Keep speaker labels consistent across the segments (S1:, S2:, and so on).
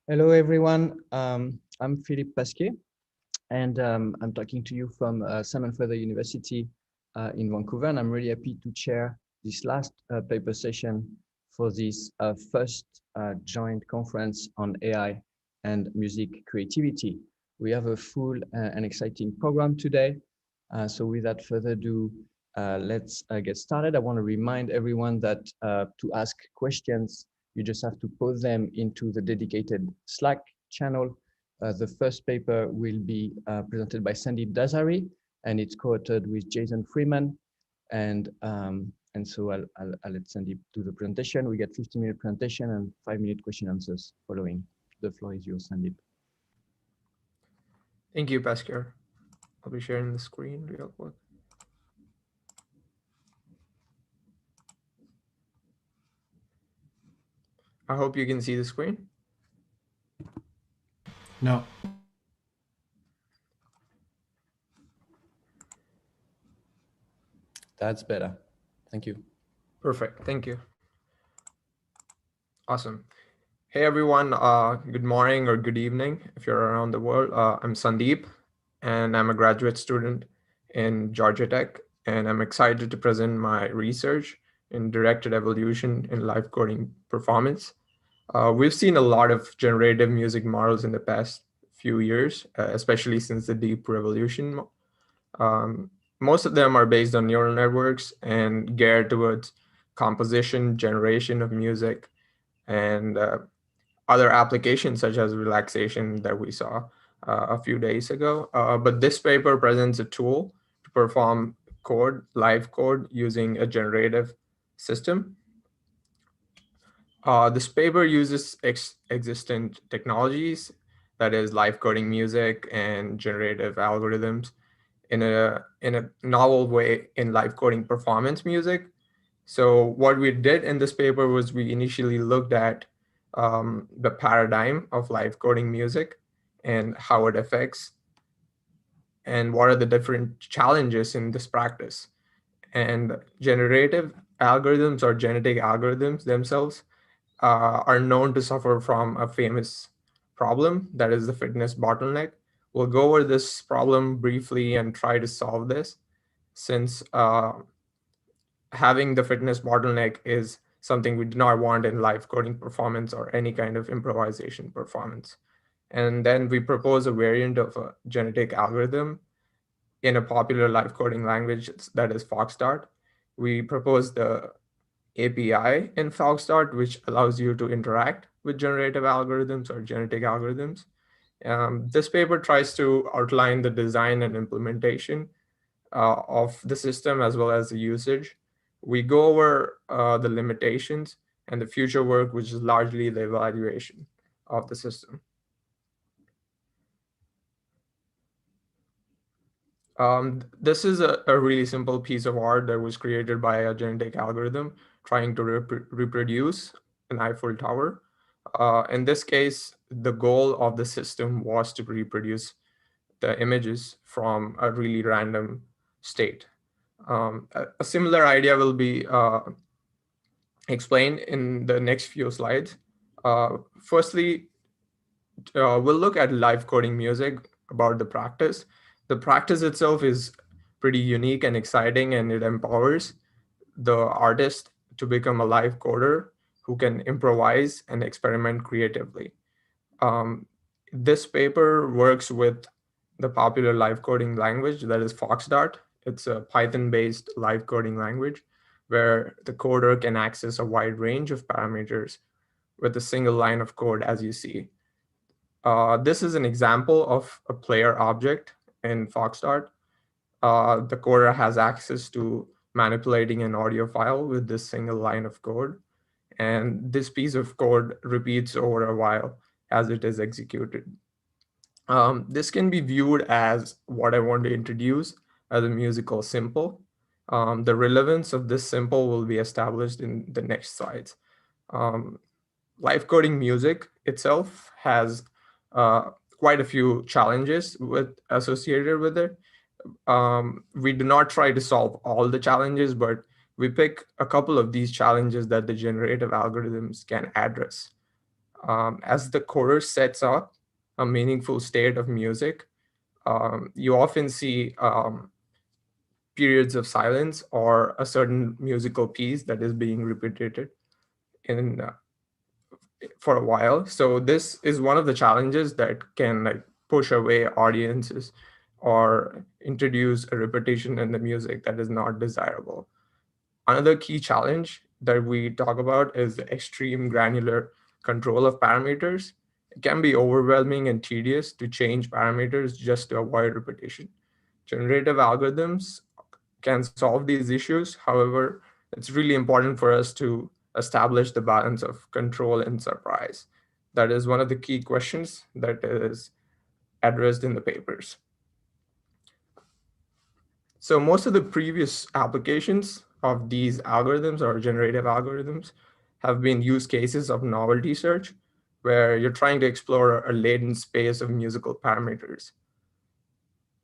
S1: Hello, everyone. I'm Philippe Pasquet, and I'm talking to you from Simon Further University in Vancouver. And I'm really happy to chair this last paper session for this first joint conference on AI and music creativity. We have a full and exciting program today. So without further ado, let's get started. I want to remind everyone that to ask questions, you just have to post them into the dedicated Slack channel. The first paper will be presented by Sandeep Dasari, and it's co-authored with Jason Freeman. And so I'll let Sandeep do the presentation. We get 15-minute presentation and 5-minute question answers following. The floor is yours, Sandeep.
S2: Thank you, Pascal. I'll be sharing the screen real quick. I hope you can see the screen.
S3: No.
S1: That's better. Thank you.
S2: Perfect. Thank you. Awesome. Hey, everyone. Good morning or good evening if you're around the world. I'm Sandeep, and I'm a graduate student in Georgia Tech, and I'm excited to present my research in directed evolution in live coding performance. We've seen a lot of generative music models in the past few years, especially since the deep revolution. Most of them are based on neural networks and geared towards composition, generation of music, and other applications such as relaxation that we saw a few days ago. But this paper presents a tool to perform live code using a generative system. This paper uses existent technologies, that is live coding music and generative algorithms in a novel way in live coding performance music. So what we did in this paper was we initially looked at the paradigm of live coding music and how it affects and what are the different challenges in this practice. And generative algorithms or genetic algorithms themselves are known to suffer from a famous problem, that is the fitness bottleneck. We'll go over this problem briefly and try to solve this, since having the fitness bottleneck is something we do not want in live coding performance or any kind of improvisation performance. And then we propose a variant of a genetic algorithm in a popular live coding language, that is Foxdart. We propose the API in Foxdart, which allows you to interact with generative algorithms or genetic algorithms. This paper tries to outline the design and implementation of the system as well as the usage. We go over the limitations and the future work, which is largely the evaluation of the system. This is a really simple piece of art that was created by a genetic algorithm trying to reproduce an Eiffel Tower. In this case, the goal of the system was to reproduce the images from a really random state. A similar idea will be explained in the next few slides. Firstly, we'll look at live coding music, about the practice. The practice itself is pretty unique and exciting, and it empowers the artist to become a live coder who can improvise and experiment creatively. This paper works with the popular live coding language, that is Foxdart. It's a Python-based live coding language where the coder can access a wide range of parameters with a single line of code, as you see. This is an example of a player object in Foxdart. The coder has access to manipulating an audio file with this single line of code. And this piece of code repeats over a while as it is executed. This can be viewed as what I want to introduce as a musical simple. The relevance of this simple will be established in the next slides. Live coding music itself has quite a few challenges associated with it. We do not try to solve all the challenges, but we pick a couple of these challenges that the generative algorithms can address. As the chorus sets up a meaningful state of music, you often see periods of silence or a certain musical piece that is being repeated in for a while. So this is one of the challenges that can like push away audiences or introduce a repetition in the music that is not desirable. Another key challenge that we talk about is the extreme granular control of parameters. It can be overwhelming and tedious to change parameters just to avoid repetition. Generative algorithms can solve these issues. However, it's really important for us to establish the balance of control and surprise. That is one of the key questions that is addressed in the papers. So most of the previous applications of these algorithms or generative algorithms have been use cases of novelty search, where you're trying to explore a latent space of musical parameters.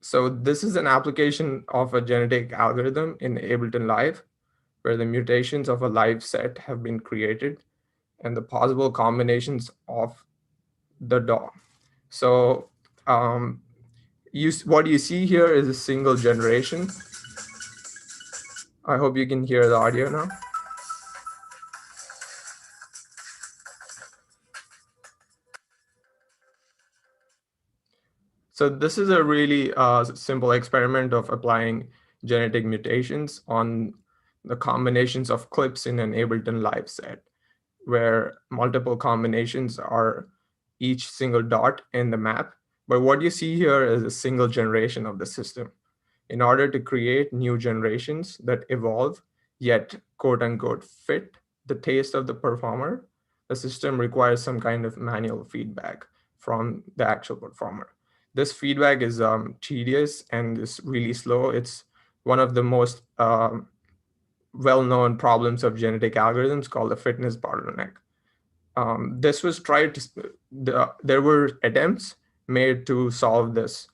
S2: So this is an application of a genetic algorithm in Ableton Live, where the mutations of a live set have been created and the possible combinations of the DAW. So what you see here is a single generation. I hope you can hear the audio now. So this is a really simple experiment of applying genetic mutations on the combinations of clips in an Ableton Live set, where multiple combinations are each single dot in the map. But what you see here is a single generation of the system. In order to create new generations that evolve, yet quote unquote fit the taste of the performer, the system requires some kind of manual feedback from the actual performer. This feedback is tedious and is really slow. It's one of the most well-known problems of genetic algorithms called the fitness bottleneck. This was tried to, there were attempts made to solve this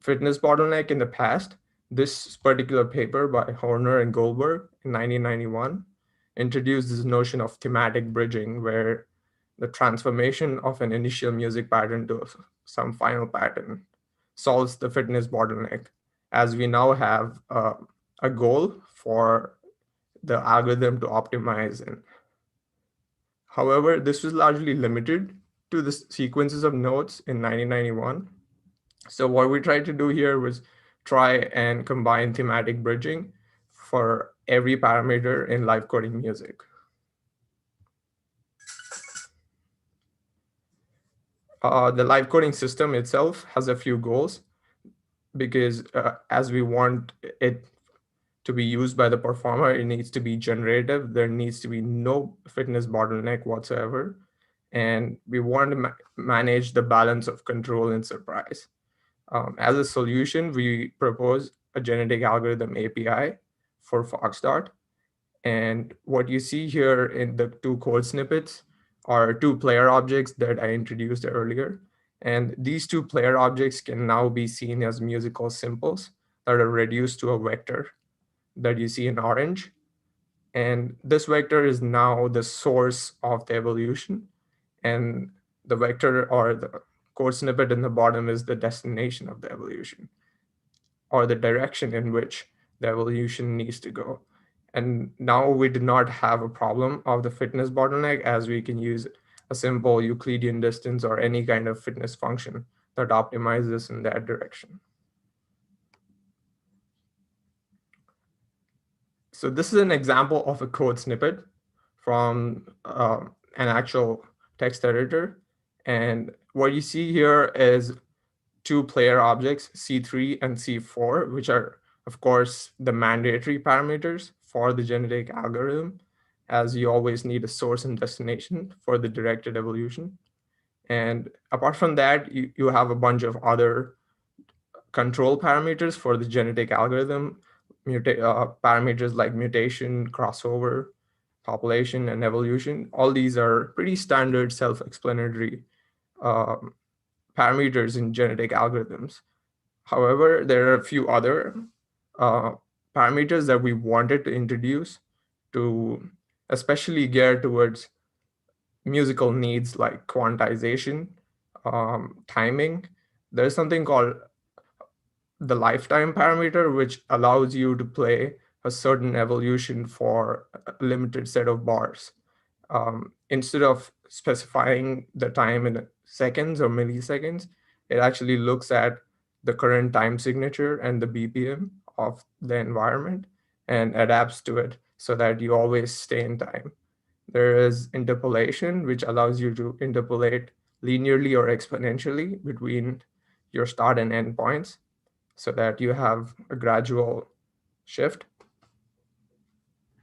S2: fitness bottleneck in the past. This particular paper by Horner and Goldberg in 1991 introduced this notion of thematic bridging, where the transformation of an initial music pattern to some final pattern solves the fitness bottleneck, as we now have a goal for the algorithm to optimize. And however, this was largely limited to the sequences of notes in 1991. So what we tried to do here was try and combine thematic bridging for every parameter in live coding music. The live coding system itself has a few goals, because as we want it to be used by the performer, it needs to be generative. There needs to be no fitness bottleneck whatsoever. And we want to manage the balance of control and surprise. As a solution, we propose a genetic algorithm API for Foxdot. And what you see here in the two code snippets are two player objects that I introduced earlier. And these two player objects can now be seen as musical symbols that are reduced to a vector that you see in orange. And this vector is now the source of the evolution. And the vector or the code snippet in the bottom is the destination of the evolution, or the direction in which the evolution needs to go. And now we do not have a problem of the fitness bottleneck, as we can use a simple Euclidean distance or any kind of fitness function that optimizes in that direction. So this is an example of a code snippet from an actual text editor. And what you see here is two player objects, C3 and C4, which are, of course, the mandatory parameters for the genetic algorithm, as you always need a source and destination for the directed evolution. And apart from that, you have a bunch of other control parameters for the genetic algorithm, parameters like mutation, crossover, population, and evolution. All these are pretty standard self-explanatory parameters in genetic algorithms. However, there are a few other parameters that we wanted to introduce to especially gear towards musical needs like quantization, timing. There's something called the lifetime parameter, which allows you to play a certain evolution for a limited set of bars. Instead of specifying the time in seconds or milliseconds, it actually looks at the current time signature and the BPM of the environment and adapts to it so that you always stay in time. There is interpolation, which allows you to interpolate linearly or exponentially between your start and end points so that you have a gradual shift.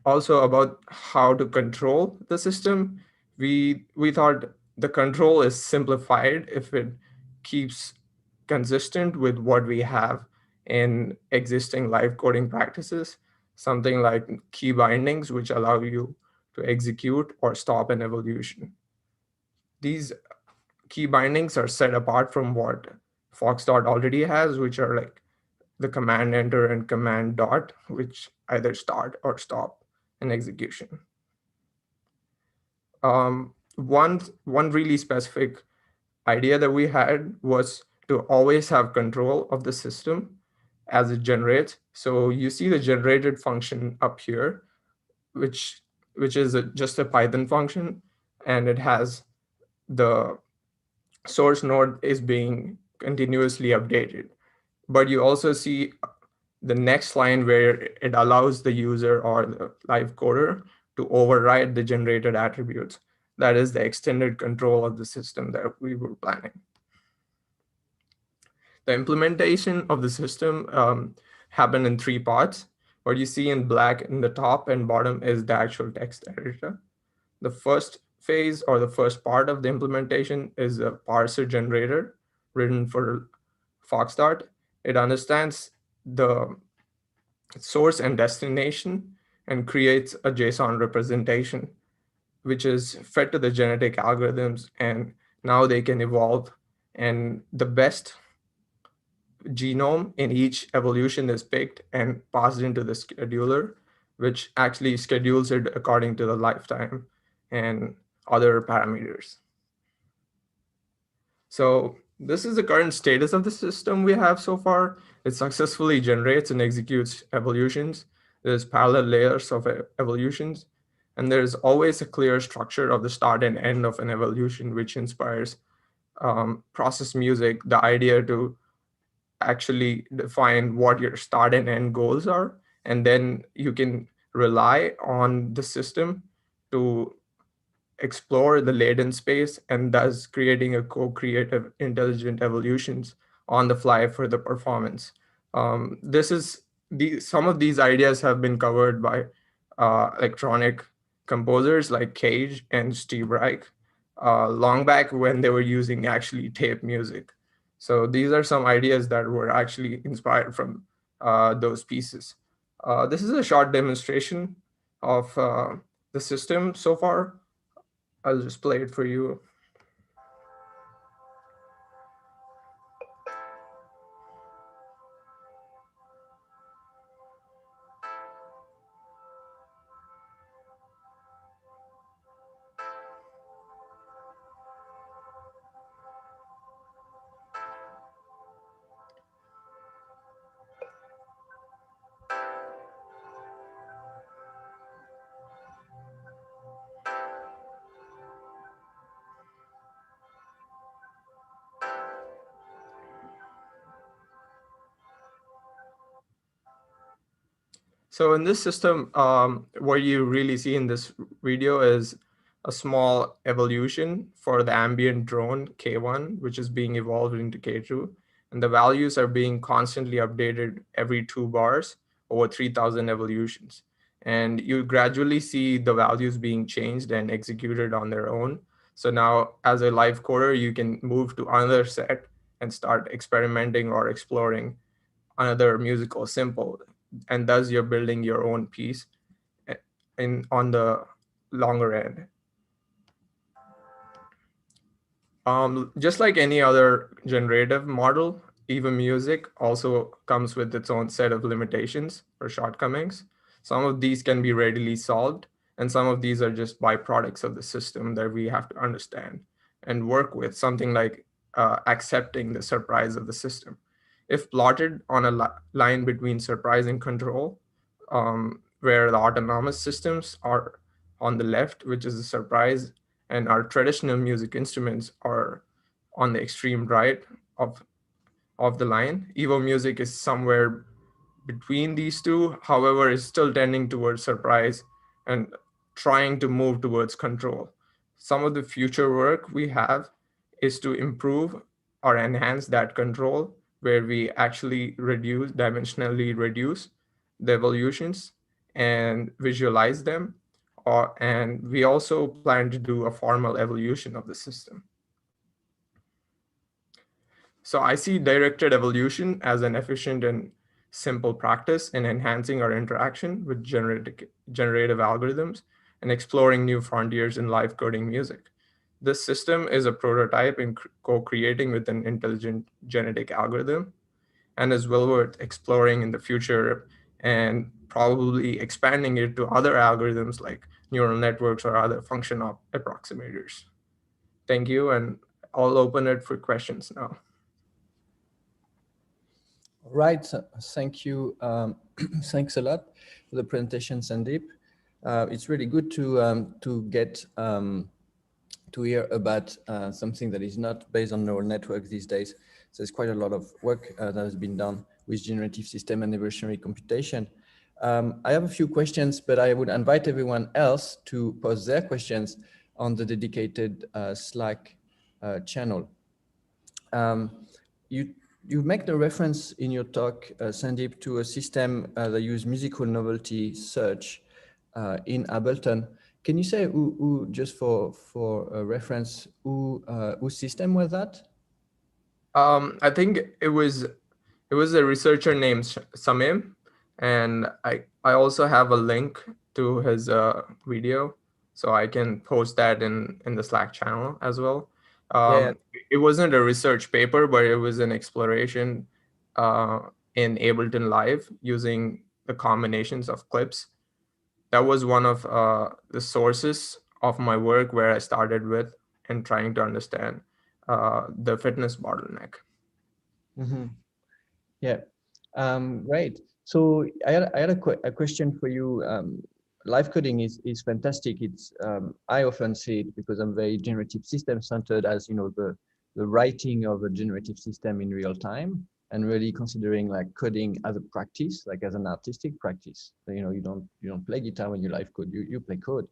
S2: Also about how to control the system, we thought the control is simplified if it keeps consistent with what we have in existing live coding practices, something like key bindings which allow you to execute or stop an evolution. These key bindings are set apart from what Foxdot already has, which are like the command enter and command dot, which either start or stop an execution. One really specific idea that we had was to always have control of the system as it generates. So you see the generated function up here, which is just a Python function, and it has the source node is being continuously updated. But you also see the next line where it allows the user or the live coder to override the generated attributes. That is the extended control of the system that we were planning. The implementation of the system happened in three parts. What you see in black in the top and bottom is the actual text editor. The first phase or the first part of the implementation is a parser generator written for Foxdot. It understands the source and destination and creates a JSON representation, which is fed to the genetic algorithms, and now they can evolve. And the best genome in each evolution is picked and passed into the scheduler, which actually schedules it according to the lifetime and other parameters. So this is the current status of the system we have so far. It successfully generates and executes evolutions. There's parallel layers of evolutions, and there's always a clear structure of the start and end of an evolution, which inspires process music, the idea to actually define what your start and end goals are, and then you can rely on the system to explore the latent space and thus creating a co-creative intelligent evolutions on the fly for the performance. This is some of these ideas have been covered by electronic composers like Cage and Steve Reich long back when they were using actually tape music. So these are some ideas that were actually inspired from those pieces. This is a short demonstration of the system so far. I'll just play it for you. So in this system, what you really see in this video is a small evolution for the ambient drone K1, which is being evolved into K2. And the values are being constantly updated every 2 bars over 3,000 evolutions. And you gradually see the values being changed and executed on their own. So now as a live coder, you can move to another set and start experimenting or exploring another musical symbol, and thus you're building your own piece on the longer end. Just like any other generative model, even music also comes with its own set of limitations or shortcomings. Some of these can be readily solved, And some of these are just byproducts of the system that we have to understand and work with, something like accepting the surprise of the system. If plotted on a line between surprise and control, where the autonomous systems are on the left, which is the surprise, and our traditional music instruments are on the extreme right of of the line. Evo music is somewhere between these two, however, is still tending towards surprise and trying to move towards control. Some of the future work we have is to improve or enhance that control, where we actually dimensionally reduce the evolutions and visualize them. And we also plan to do a formal evolution of the system. So I see directed evolution as an efficient and simple practice in enhancing our interaction with generative algorithms and exploring new frontiers in live coding music. This system is a prototype in co-creating with an intelligent genetic algorithm and is well worth exploring in the future and probably expanding it to other algorithms like neural networks or other function approximators. Thank you, and I'll open it for questions now.
S1: Right. Thank you. Thanks a lot for the presentation, Sandeep. It's really good to get to hear about something that is not based on neural networks these days. So there's quite a lot of work that has been done with generative system and evolutionary computation. I have a few questions, but I would invite everyone else to pose their questions on the dedicated Slack channel. You make the reference in your talk, Sandeep, to a system that uses musical novelty search in Ableton. Can you say who just for reference, whose system was that?
S2: I think it was a researcher named Samim, and I also have a link to his video, so I can post that in the Slack channel as well.
S1: Yeah.
S2: It wasn't a research paper, but it was an exploration uh, in Ableton Live using the combinations of clips. That was one of the sources of my work where I started with and trying to understand the fitness bottleneck.
S1: Mm-hmm. Yeah. Great. So I had a question for you. Live coding is fantastic. It's I often say it because I'm very generative system centered, as you know, the writing of a generative system in real time, and really considering like coding as a practice, like as an artistic practice. So, you know, you don't play guitar when you live code. You play code.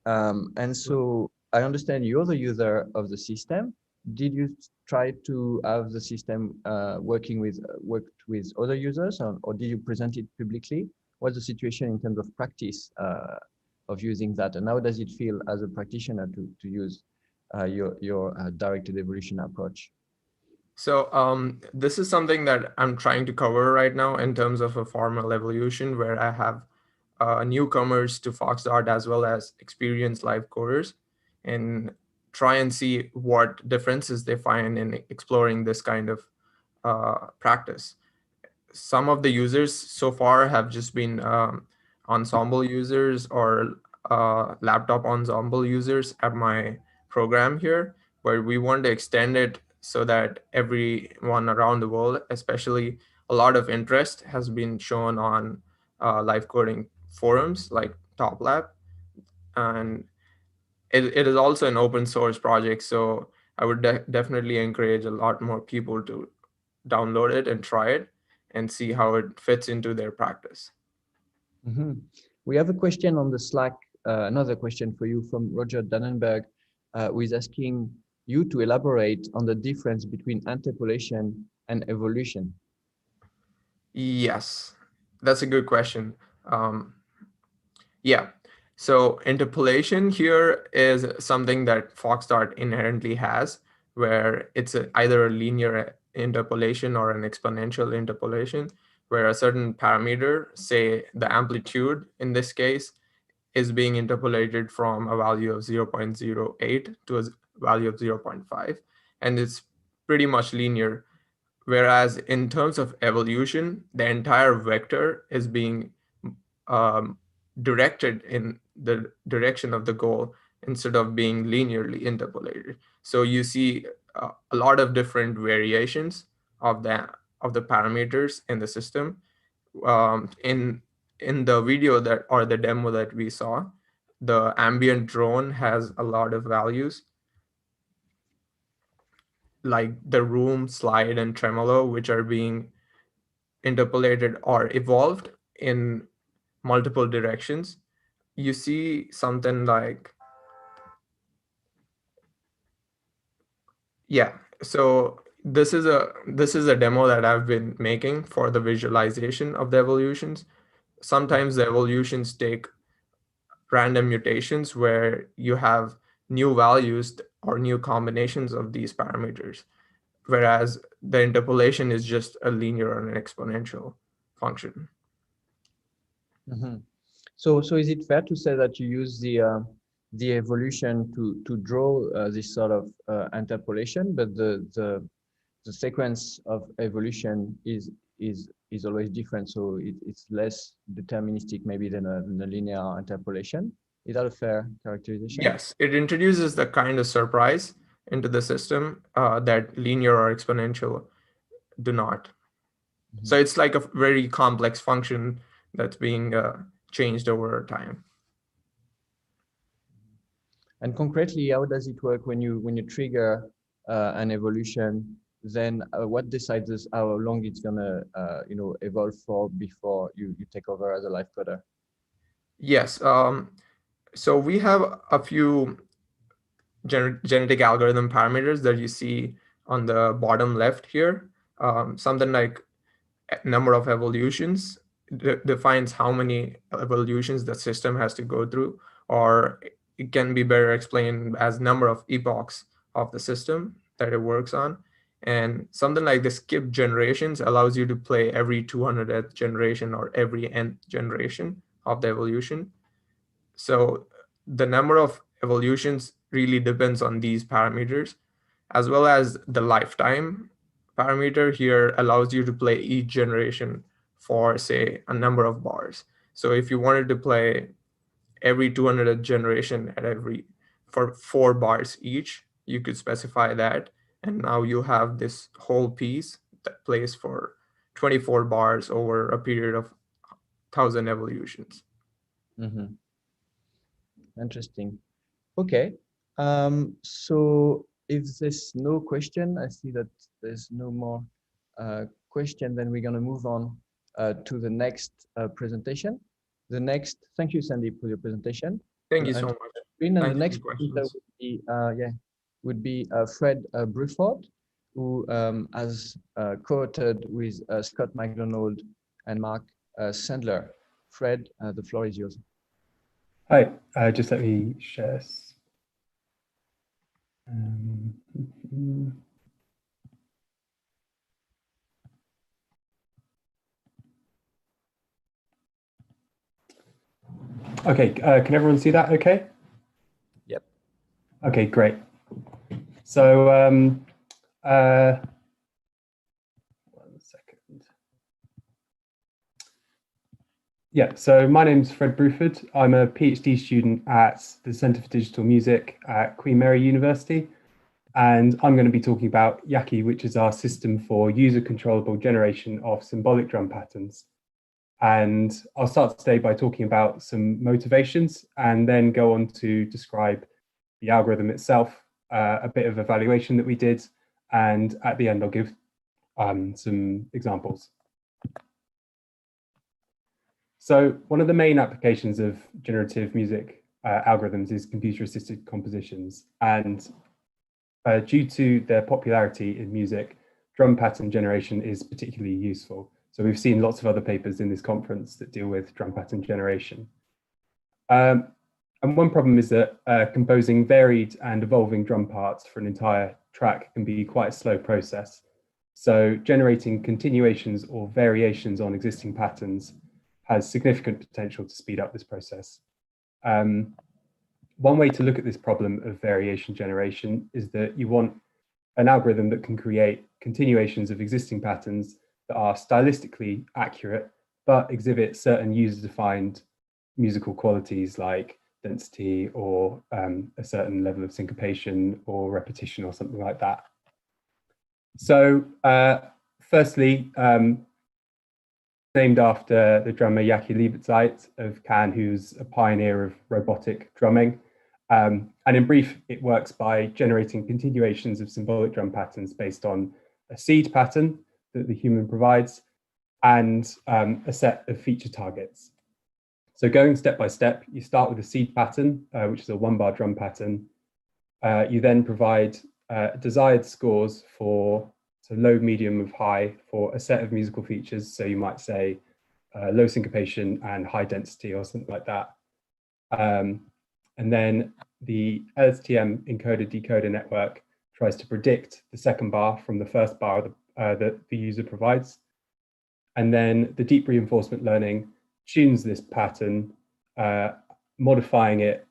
S1: And so I understand you're the user of the system. Did you try to have the system worked with other users, or did you present it publicly? What's the situation in terms of practice of using that, and how does it feel as a practitioner to use your directed evolution approach?
S2: So this is something that I'm trying to cover right now in terms of a formal evolution, where I have newcomers to Foxdot as well as experienced live coders, and try and see what differences they find in exploring this kind of practice. Some of the users so far have just been ensemble users or laptop ensemble users at my program here, where we want to extend it so that everyone around the world, especially a lot of interest has been shown on live coding forums like TopLab. And it is also an open source project, so I would definitely encourage a lot more people to download it and try it and see how it fits into their practice.
S1: Mm-hmm. We have a question on the Slack, another question for you from Roger Dannenberg, who is asking you to elaborate on the difference between interpolation and evolution.
S2: Yes, that's a good question. Um, yeah, so interpolation here is something that Foxdot inherently has, where it's either a linear interpolation or an exponential interpolation, where a certain parameter, say the amplitude in this case, is being interpolated from a value of 0.08 to a value of 0.5, and it's pretty much linear. Whereas in terms of evolution, the entire vector is being um, directed in the direction of the goal instead of being linearly interpolated. So you see a lot of different variations of the parameters in the system. In the video that, or the demo that we saw, the ambient drone has a lot of values like the room, slide, and tremolo, which are being interpolated or evolved in multiple directions. You see something like, yeah. So this is a demo that I've been making for the visualization of the evolutions. Sometimes the evolutions take random mutations where you have new values or new combinations of these parameters, whereas the interpolation is just a linear or an exponential function.
S1: Mm-hmm. So is it fair to say that you use the evolution to draw this sort of interpolation, but the sequence of evolution is always different, so it's less deterministic maybe than a linear interpolation. Is that a fair characterization?
S2: Yes, it introduces the kind of surprise into the system that linear or exponential do not.
S1: Mm-hmm.
S2: So it's like a very complex function that's being changed over time.
S1: And concretely, how does it work when you trigger an evolution? Then what decides how long it's gonna evolve for before you take over as a life coder?
S2: Yes. So we have a few genetic algorithm parameters that you see on the bottom left here. Something like number of evolutions defines how many evolutions the system has to go through, or it can be better explained as number of epochs of the system that it works on. And something like the skip generations allows you to play every 200th generation or every nth generation of the evolution. So the number of evolutions really depends on these parameters, as well as the lifetime parameter here allows you to play each generation for, say, a number of bars. So if you wanted to play every 200th generation at every for 4 bars each, you could specify that. And now you have this whole piece that plays for 24 bars over a period of 1,000 evolutions.
S1: Mm-hmm. Interesting. Okay. So if there's no question, I see that there's no more question, then we're going to move on to the next presentation. Thank you, Sandy, for your presentation.
S2: Thank you so
S1: And
S2: much.
S1: and the
S2: Thank you for
S1: next
S2: the
S1: presenter
S2: questions.
S1: would be Fred Bruford, who has co-authored with Scott McDonald and Mark Sandler. Fred, the floor is yours.
S3: Hi, just let me share. Okay, can everyone see that okay?
S1: Yep.
S3: Okay, great. So, 1 second. Yeah, so my name's Fred Bruford. I'm a PhD student at the Centre for Digital Music at Queen Mary University. And I'm going to be talking about Yaki, which is our system for user controllable generation of symbolic drum patterns. And I'll start today by talking about some motivations and then go on to describe the algorithm itself, a bit of evaluation that we did. And at the end, I'll give some examples. So one of the main applications of generative music algorithms is computer-assisted compositions. And due to their popularity in music, drum pattern generation is particularly useful. So we've seen lots of other papers in this conference that deal with drum pattern generation. And one problem is that composing varied and evolving drum parts for an entire track can be quite a slow process. So generating continuations or variations on existing patterns has significant potential to speed up this process. One way to look at this problem of variation generation is that you want an algorithm that can create continuations of existing patterns that are stylistically accurate, but exhibit certain user-defined musical qualities like density or a certain level of syncopation or repetition or something like that. So firstly, named after the drummer Jaki Liebertzeit of Cannes, who's a pioneer of robotic drumming. And in brief, it works by generating continuations of symbolic drum patterns based on a seed pattern that the human provides and a set of feature targets. So going step by step, you start with a seed pattern, which is a 1-bar drum pattern. You then provide desired scores for low, medium, of high for a set of musical features. So you might say low syncopation and high density or something like that. And then the LSTM encoder-decoder network tries to predict the second bar from the first bar that the user provides. And then the deep reinforcement learning tunes this pattern, modifying it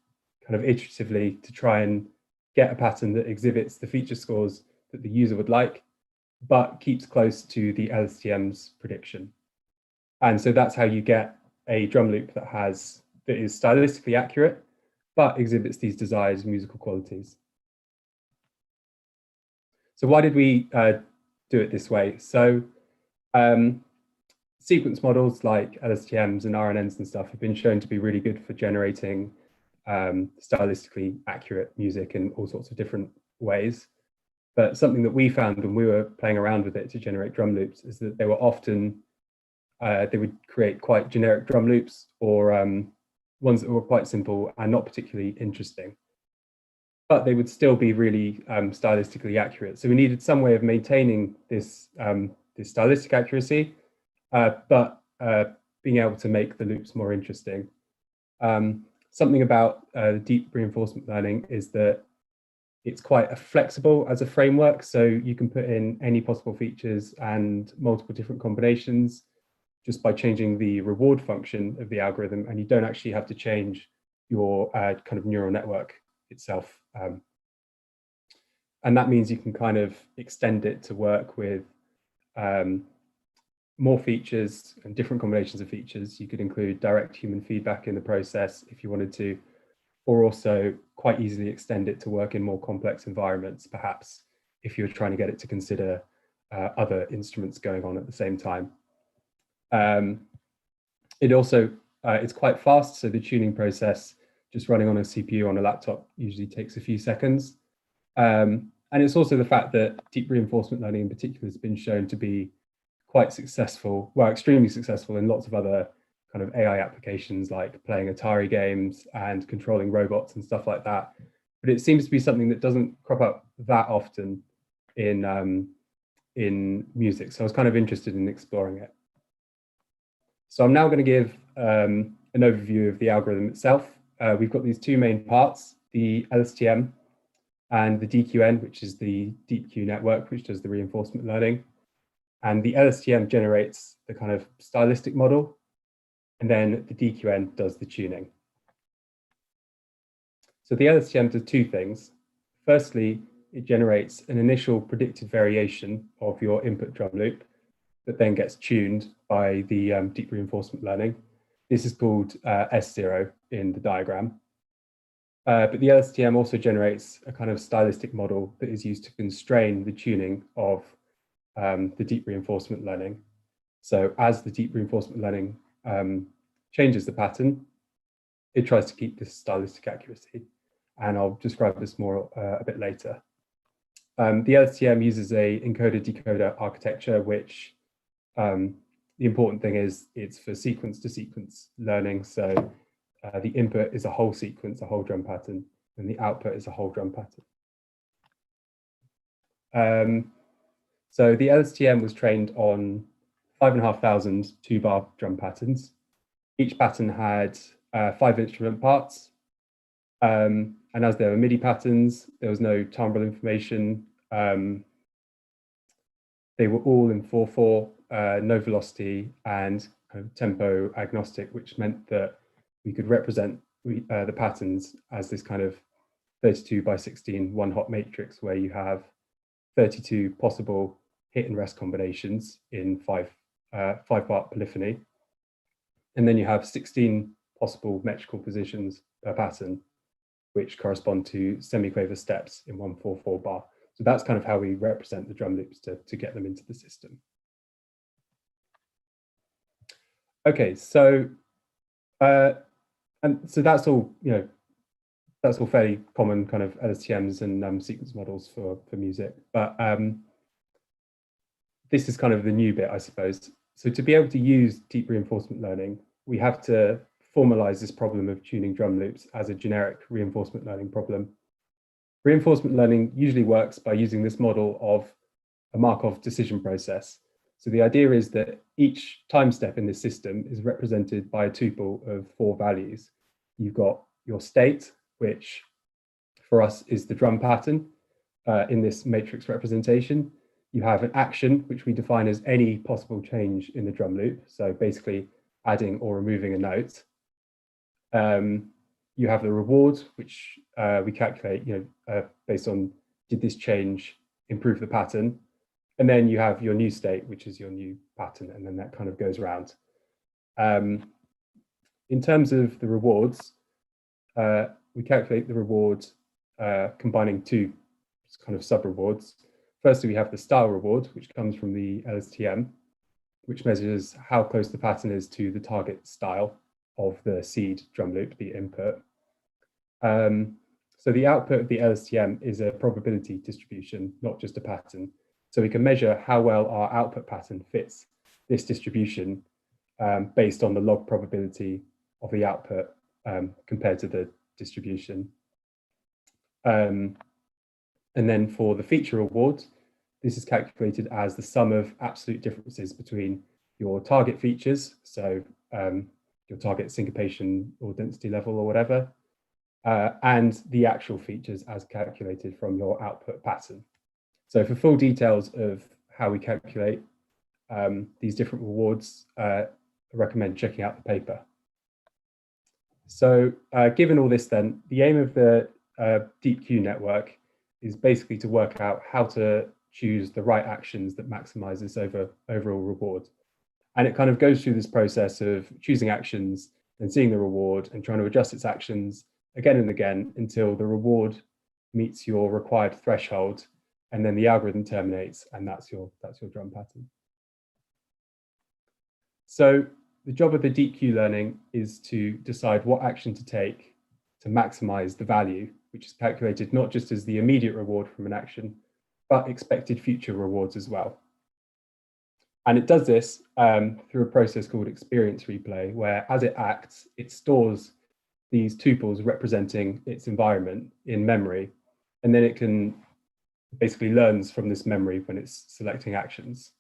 S3: kind of iteratively to try and get a pattern that exhibits the feature scores that the user would like, but keeps close to the LSTM's prediction. And so that's how you get a drum loop that is stylistically accurate, but exhibits these desired musical qualities. So why did we do it this way? So sequence models like LSTMs and RNNs and stuff have been shown to be really good for generating stylistically accurate music in all sorts of different ways. But something that we found when we were playing around with it to generate drum loops is that they were often, they would create quite generic drum loops or ones that were quite simple and not particularly interesting. But they would still be really stylistically accurate. So we needed some way of maintaining this, this stylistic accuracy, but being able to make the loops more interesting. Something about deep reinforcement learning is that it's quite flexible as a framework. So you can put in any possible features and multiple different combinations just by changing the reward function of the algorithm. And you don't actually have to change your kind of neural network itself. And that means you can kind of extend it to work with more features and different combinations of features. You could include direct human feedback in the process if you wanted to, or also quite easily extend it to work in more complex environments, perhaps if you're trying to get it to consider other instruments going on at the same time. It also, it's quite fast, so the tuning process, just running on a CPU on a laptop, usually takes a few seconds. And it's also the fact that deep reinforcement learning in particular has been shown to be quite successful, well, extremely successful in lots of other kind of AI applications like playing Atari games and controlling robots and stuff like that. But it seems to be something that doesn't crop up that often in music. So I was kind of interested in exploring it. So I'm now going to give an overview of the algorithm itself. We've got these two main parts, the LSTM and the DQN, which is the Deep Q network, which does the reinforcement learning. And the LSTM generates the kind of stylistic model, and then the DQN does the tuning. So the LSTM does two things. Firstly, it generates an initial predicted variation of your input drum loop that then gets tuned by the deep reinforcement learning. This is called S0 in the diagram. But the LSTM also generates a kind of stylistic model that is used to constrain the tuning of the deep reinforcement learning. So as the deep reinforcement learning changes the pattern, it tries to keep this stylistic accuracy. And I'll describe this more a bit later. The LSTM uses a encoder-decoder architecture, which the important thing is it's for sequence to sequence learning. So the input is a whole sequence, a whole drum pattern, and the output is a whole drum pattern. So the LSTM was trained on 5,500 2-bar drum patterns. Each pattern had 5 instrument parts. And as there were MIDI patterns, there was no timbral information. They were all in 4/4, no velocity, and kind of tempo agnostic, which meant that we could represent the patterns as this kind of 32/16 one-hot matrix where you have 32 possible hit and rest combinations in five-part polyphony. And then you have 16 possible metrical positions per pattern, which correspond to semiquaver steps in 1/4/4 bar. So that's kind of how we represent the drum loops to get them into the system. Okay, so and so that's all, that's all fairly common kind of LSTMs and sequence models for music. But this is kind of the new bit, I suppose. So to be able to use deep reinforcement learning, we have to formalize this problem of tuning drum loops as a generic reinforcement learning problem. Reinforcement learning usually works by using this model of a Markov decision process. So the idea is that each time step in this system is represented by a tuple of 4 values. You've got your state, which for us is the drum pattern in this matrix representation. You have an action, which we define as any possible change in the drum loop. So basically adding or removing a note. You have the reward, which we calculate, based on did this change improve the pattern? And then you have your new state, which is your new pattern, and then that kind of goes around. In terms of the rewards, we calculate the reward combining 2 kind of sub-rewards. Firstly, we have the style reward, which comes from the LSTM, which measures how close the pattern is to the target style of the seed drum loop, the input. So the output of the LSTM is a probability distribution, not just a pattern. So we can measure how well our output pattern fits this distribution based on the log probability of the output compared to the distribution. And then for the feature reward, this is calculated as the sum of absolute differences between your target features, so your target syncopation or density level or whatever, and the actual features as calculated from your output pattern. So for full details of how we calculate these different rewards, I recommend checking out the paper. So given all this then, the aim of the DeepQ network is basically to work out how to choose the right actions that maximize this overall reward. And it kind of goes through this process of choosing actions and seeing the reward and trying to adjust its actions again and again until the reward meets your required threshold, and then the algorithm terminates, and that's your drum pattern. So the job of the DeepQ learning is to decide what action to take to maximize the value, which is calculated not just as the immediate reward from an action, but expected future rewards as well. And it does this through a process called experience replay, where as it acts, it stores these tuples representing its environment in memory, and then it can basically learns from this memory when it's selecting actions.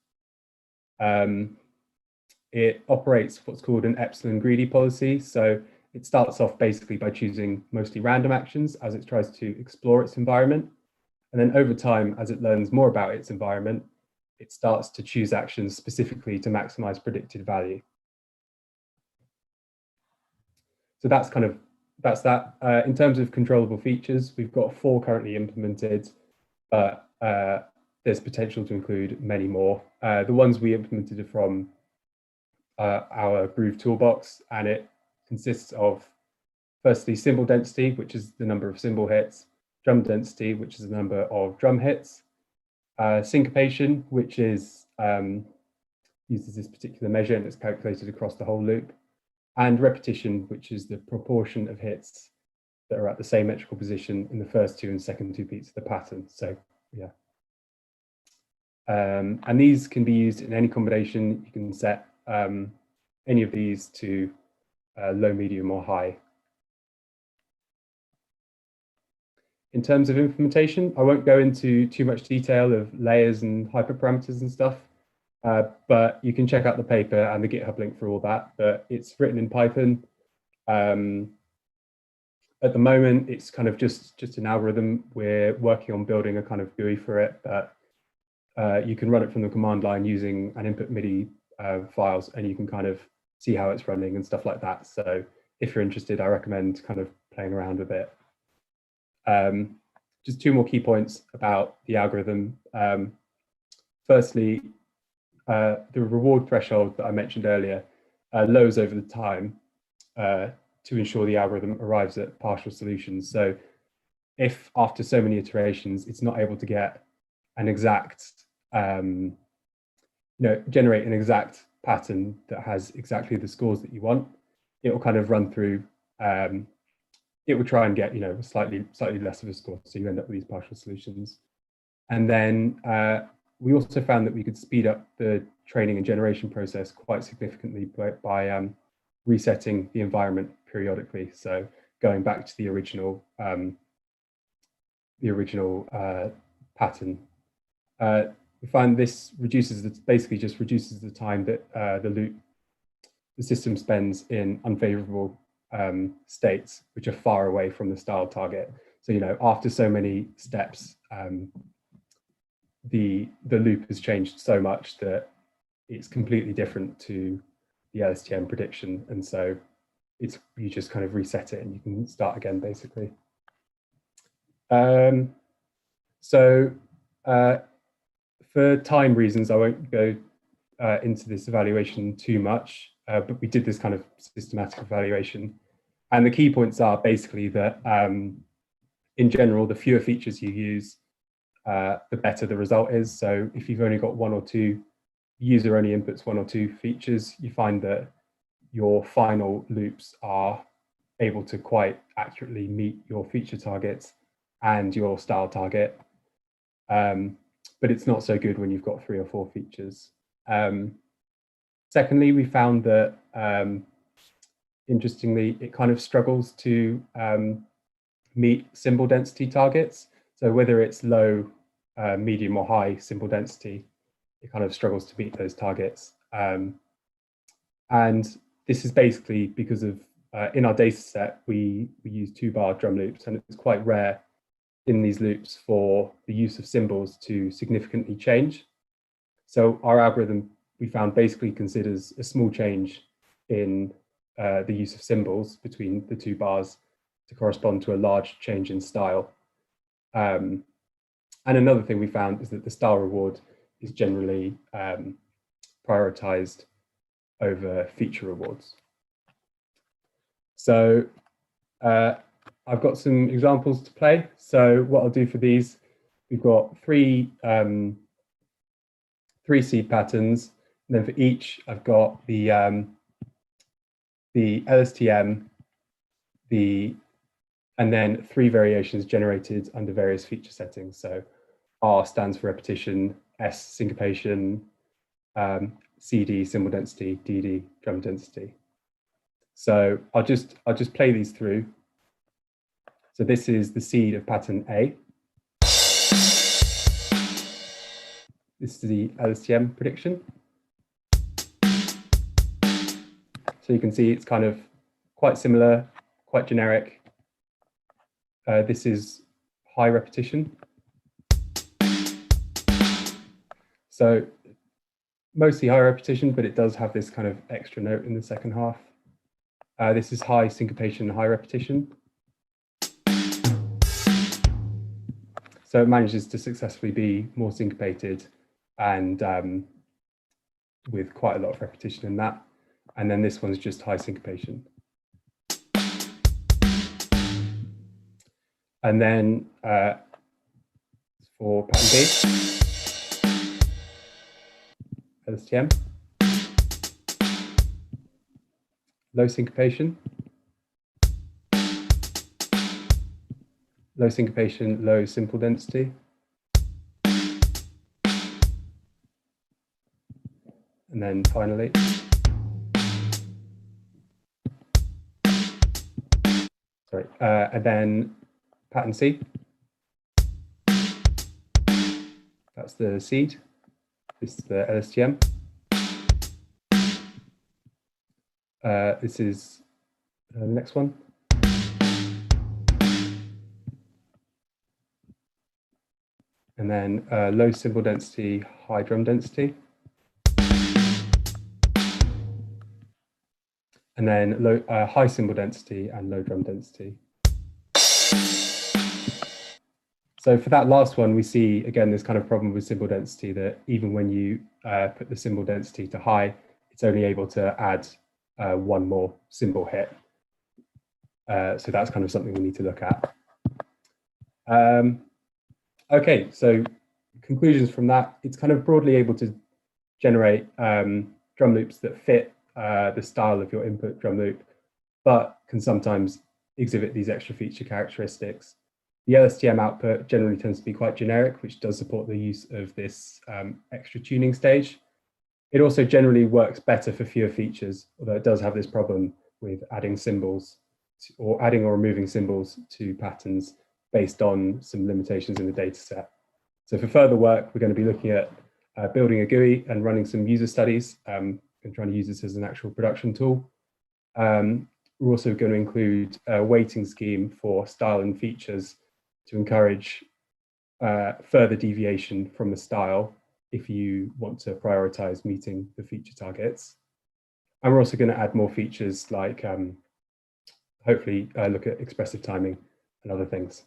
S3: It operates what's called an epsilon greedy policy. So it starts off basically by choosing mostly random actions as it tries to explore its environment. And then over time, as it learns more about its environment, it starts to choose actions specifically to maximize predicted value. So that's that. In terms of controllable features, we've got 4 currently implemented, but there's potential to include many more. The ones we implemented are from our Groove toolbox, and it consists of, firstly, cymbal density, which is the number of cymbal hits, drum density, which is the number of drum hits, syncopation, which is uses this particular measure and it's calculated across the whole loop, and repetition, which is the proportion of hits that are at the same metrical position in the first 2 and second 2 beats of the pattern. So yeah. And these can be used in any combination. You can set any of these to low, medium, or high. In terms of implementation, I won't go into too much detail of layers and hyperparameters and stuff, but you can check out the paper and the GitHub link for all that. But it's written in Python. At the moment, it's kind of just an algorithm. We're working on building a kind of GUI for it, but you can run it from the command line using an input MIDI files, and you can kind of see how it's running and stuff like that. So if you're interested, I recommend kind of playing around with it. Just 2 more key points about the algorithm. Firstly, the reward threshold that I mentioned earlier lowers over the time to ensure the algorithm arrives at partial solutions. So if after so many iterations, it's not able to get an exact, generate an exact pattern that has exactly the scores that you want, it will kind of run through, it will try and get, slightly less of a score. So you end up with these partial solutions. And then we also found that we could speed up the training and generation process quite significantly by resetting the environment periodically. So going back to the original pattern. We find this basically just reduces the time that the system spends in unfavorable states, which are far away from the style target. So, after so many steps, the loop has changed so much that it's completely different to the LSTM prediction. And so you just kind of reset it and you can start again, basically. For time reasons, I won't go into this evaluation too much, but we did this kind of systematic evaluation. And the key points are basically that in general, the fewer features you use, the better the result is. So if you've only got one or two user only inputs, one or two features, you find that your final loops are able to quite accurately meet your feature targets and your style target. But it's not so good when you've got 3 or 4 features. Secondly, we found that, interestingly, it kind of struggles to meet symbol density targets. So whether it's low, medium or high symbol density, it kind of struggles to meet those targets. And this is basically because of, in our data set, we use 2-bar drum loops, and it's quite rare in these loops for the use of symbols to significantly change. So our algorithm, we found, basically considers a small change in the use of symbols between the 2 bars to correspond to a large change in style. And another thing we found is that the style reward is generally prioritized over feature rewards. So I've got some examples to play. So what I'll do for these, we've got three seed patterns. And then for each, I've got the LSTM, and then 3 variations generated under various feature settings. So R stands for repetition, S syncopation, CD symbol density, DD drum density. So I'll just play these through. So this is the seed of pattern A. This is the LSTM prediction. So you can see it's kind of quite similar, quite generic. This is high repetition. So mostly high repetition, but it does have this kind of extra note in the second half. This is high syncopation, high repetition. So it manages to successfully be more syncopated and with quite a lot of repetition in that. And then this one's just high syncopation. And then for pattern B, LSTM, low syncopation, low simple density, and then finally, and then pattern C. That's the seed. This is the LSTM. This is the next one. And then low symbol density, high drum density. And then high symbol density and low drum density. So for that last one, we see, again, this kind of problem with symbol density, that even when you put the symbol density to high, it's only able to add 1 more symbol hit. So that's kind of something we need to look at. Okay, so conclusions from that, it's kind of broadly able to generate drum loops that fit the style of your input drum loop, but can sometimes exhibit these extra feature characteristics. The LSTM output generally tends to be quite generic, which does support the use of this extra tuning stage. It also generally works better for fewer features, although it does have this problem with adding symbols or adding or removing symbols to patterns based on some limitations in the data set. So for further work, we're going to be looking at building a GUI and running some user studies and trying to use this as an actual production tool. We're also going to include a weighting scheme for style and features to encourage further deviation from the style if you want to prioritize meeting the feature targets. And we're also going to add more features like hopefully look at expressive timing and other things.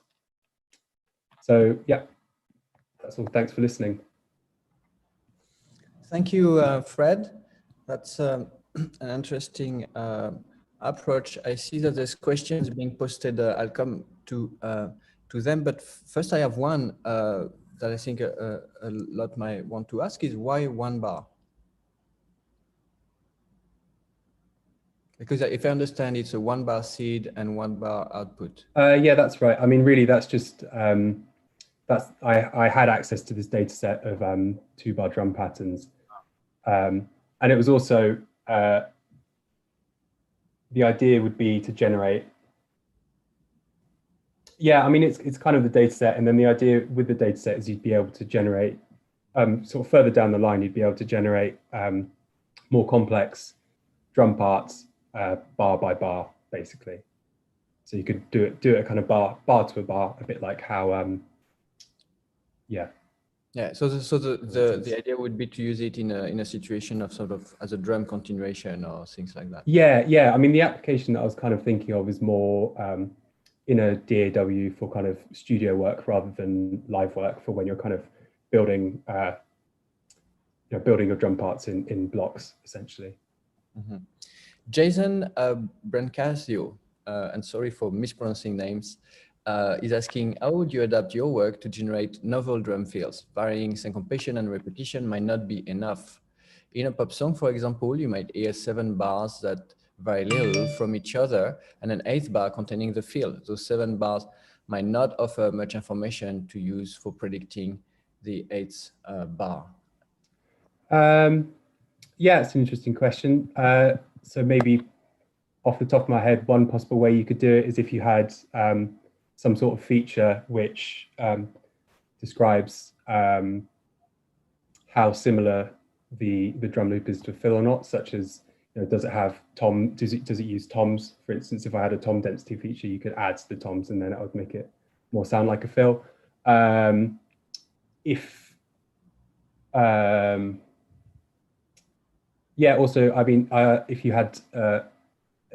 S3: So yeah, that's all. Thanks for listening.
S1: Thank you, Fred. That's an interesting approach. I see that there's questions being posted. I'll come to them, but first I have one that I think a lot might want to ask is why 1 bar? Because if I understand, it's a 1 bar seed and 1 bar output.
S3: Yeah, that's right. I mean, really, that's just I had access to this data set of 2 bar drum patterns, and it was also the idea would be to generate. Yeah, I mean, it's kind of the data set, and then the idea with the data set is you'd be able to generate sort of further down the line, you'd be able to generate more complex drum parts bar by bar, basically. So you could do it kind of bar to a bar, a bit like how yeah.
S1: So the idea would be to use it in a situation of sort of as a drum continuation or things like that.
S3: Yeah. I mean, the application that I was kind of thinking of is more in a DAW for kind of studio work rather than live work, for when you're kind of building building your drum parts in blocks, essentially.
S1: Mm-hmm. Jason Brancasio, and sorry for mispronouncing names, is asking, how would you adapt your work to generate novel drum fills? Varying syncopation and repetition might not be enough. In a pop song, for example, you might hear 7 bars that vary little from each other and an 8th bar containing the fill. Those 7 bars might not offer much information to use for predicting the 8th bar.
S3: Yeah, it's an interesting question. So maybe off the top of my head, one possible way you could do it is if you had some sort of feature which describes how similar the drum loop is to a fill or not, such as, does it have tom? Does it use toms? For instance, if I had a tom density feature, you could add the toms, and then it would make it more sound like a fill. Yeah, also, I mean, if you had a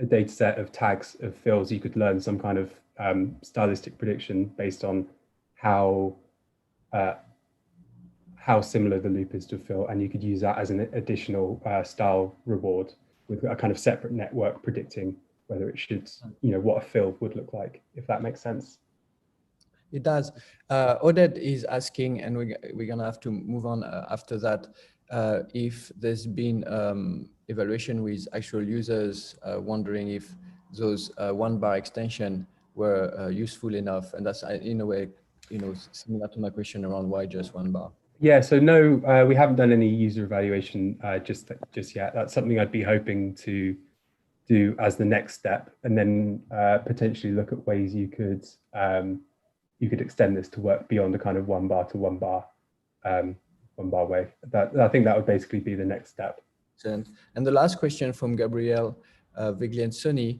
S3: data set of tags of fills, you could learn some kind of stylistic prediction based on how similar the loop is to a fill, and you could use that as an additional style reward with a kind of separate network predicting whether it should, what a fill would look like, if that makes sense.
S1: It does. Oded is asking, and we're gonna have to move on after that, if there's been evaluation with actual users wondering if those 1 bar extension were useful enough, and that's in a way, similar to my question around why just 1 bar.
S3: Yeah, so no, we haven't done any user evaluation just yet. That's something I'd be hoping to do as the next step, and then potentially look at ways you could extend this to work beyond a kind of 1 bar to 1 bar way. I think that would basically be the next step.
S1: And the last question from Gabriel Vigliansoni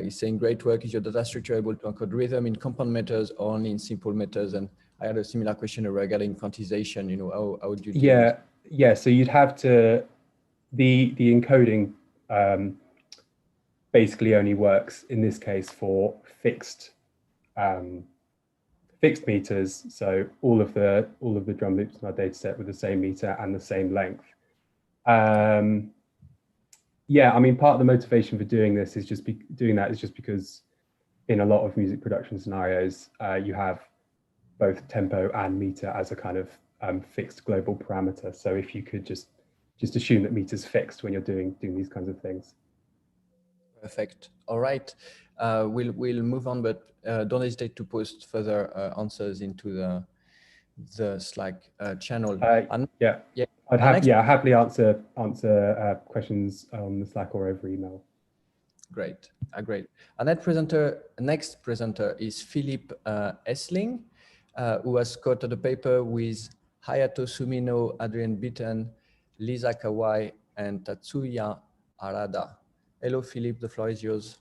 S1: is saying, great work. Is your data structure able to encode rhythm in compound meters or only in simple meters? And I had a similar question regarding quantization. How would you do it?
S3: Yeah. So you'd have to, the encoding basically only works in this case for fixed meters. So all of the drum loops in our data set with the same meter and the same length. Yeah, I mean, part of the motivation for doing this is just because in a lot of music production scenarios, you have both tempo and meter as a kind of fixed global parameter. So if you could just assume that meter's fixed when you're doing these kinds of things.
S1: Perfect. All right. We'll move on, but don't hesitate to post further answers into the Slack channel.
S3: Yeah, I'd happily answer questions on the Slack or over email.
S1: Great, great. Our next presenter is Philippe Essling, who has co-authored a paper with Hayato Sumino, Adrian Beaton, Lisa Kawai, and Tatsuya Arada. Hello, Philippe, the floor is yours.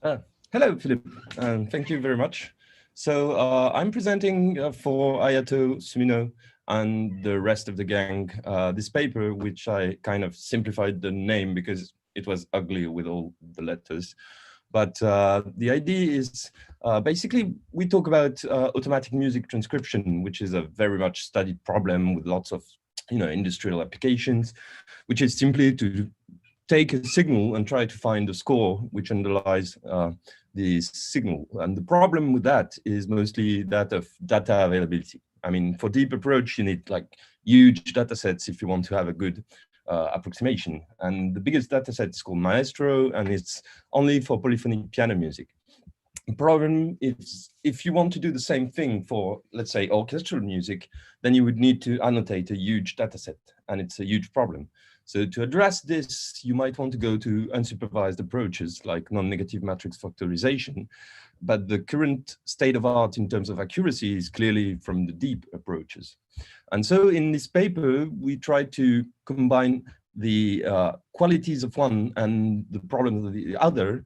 S4: Hello, Philippe, and thank you very much. So I'm presenting for Hayato Sumino and the rest of the gang this paper, which I kind of simplified the name because it was ugly with all the letters. But the idea is basically we talk about automatic music transcription, which is a very much studied problem with lots of industrial applications, which is simply to take a signal and try to find a score which underlies the signal. And the problem with that is mostly that of data availability. I mean, for deep approach, you need like huge data sets if you want to have a good approximation. And the biggest data set is called Maestro, and it's only for polyphonic piano music. The problem is if you want to do the same thing for, let's say, orchestral music, then you would need to annotate a huge data set, and it's a huge problem. So to address this, you might want to go to unsupervised approaches like non-negative matrix factorization. But the current state of art in terms of accuracy is clearly from the deep approaches. And so in this paper, we try to combine the qualities of one and the problems of the other,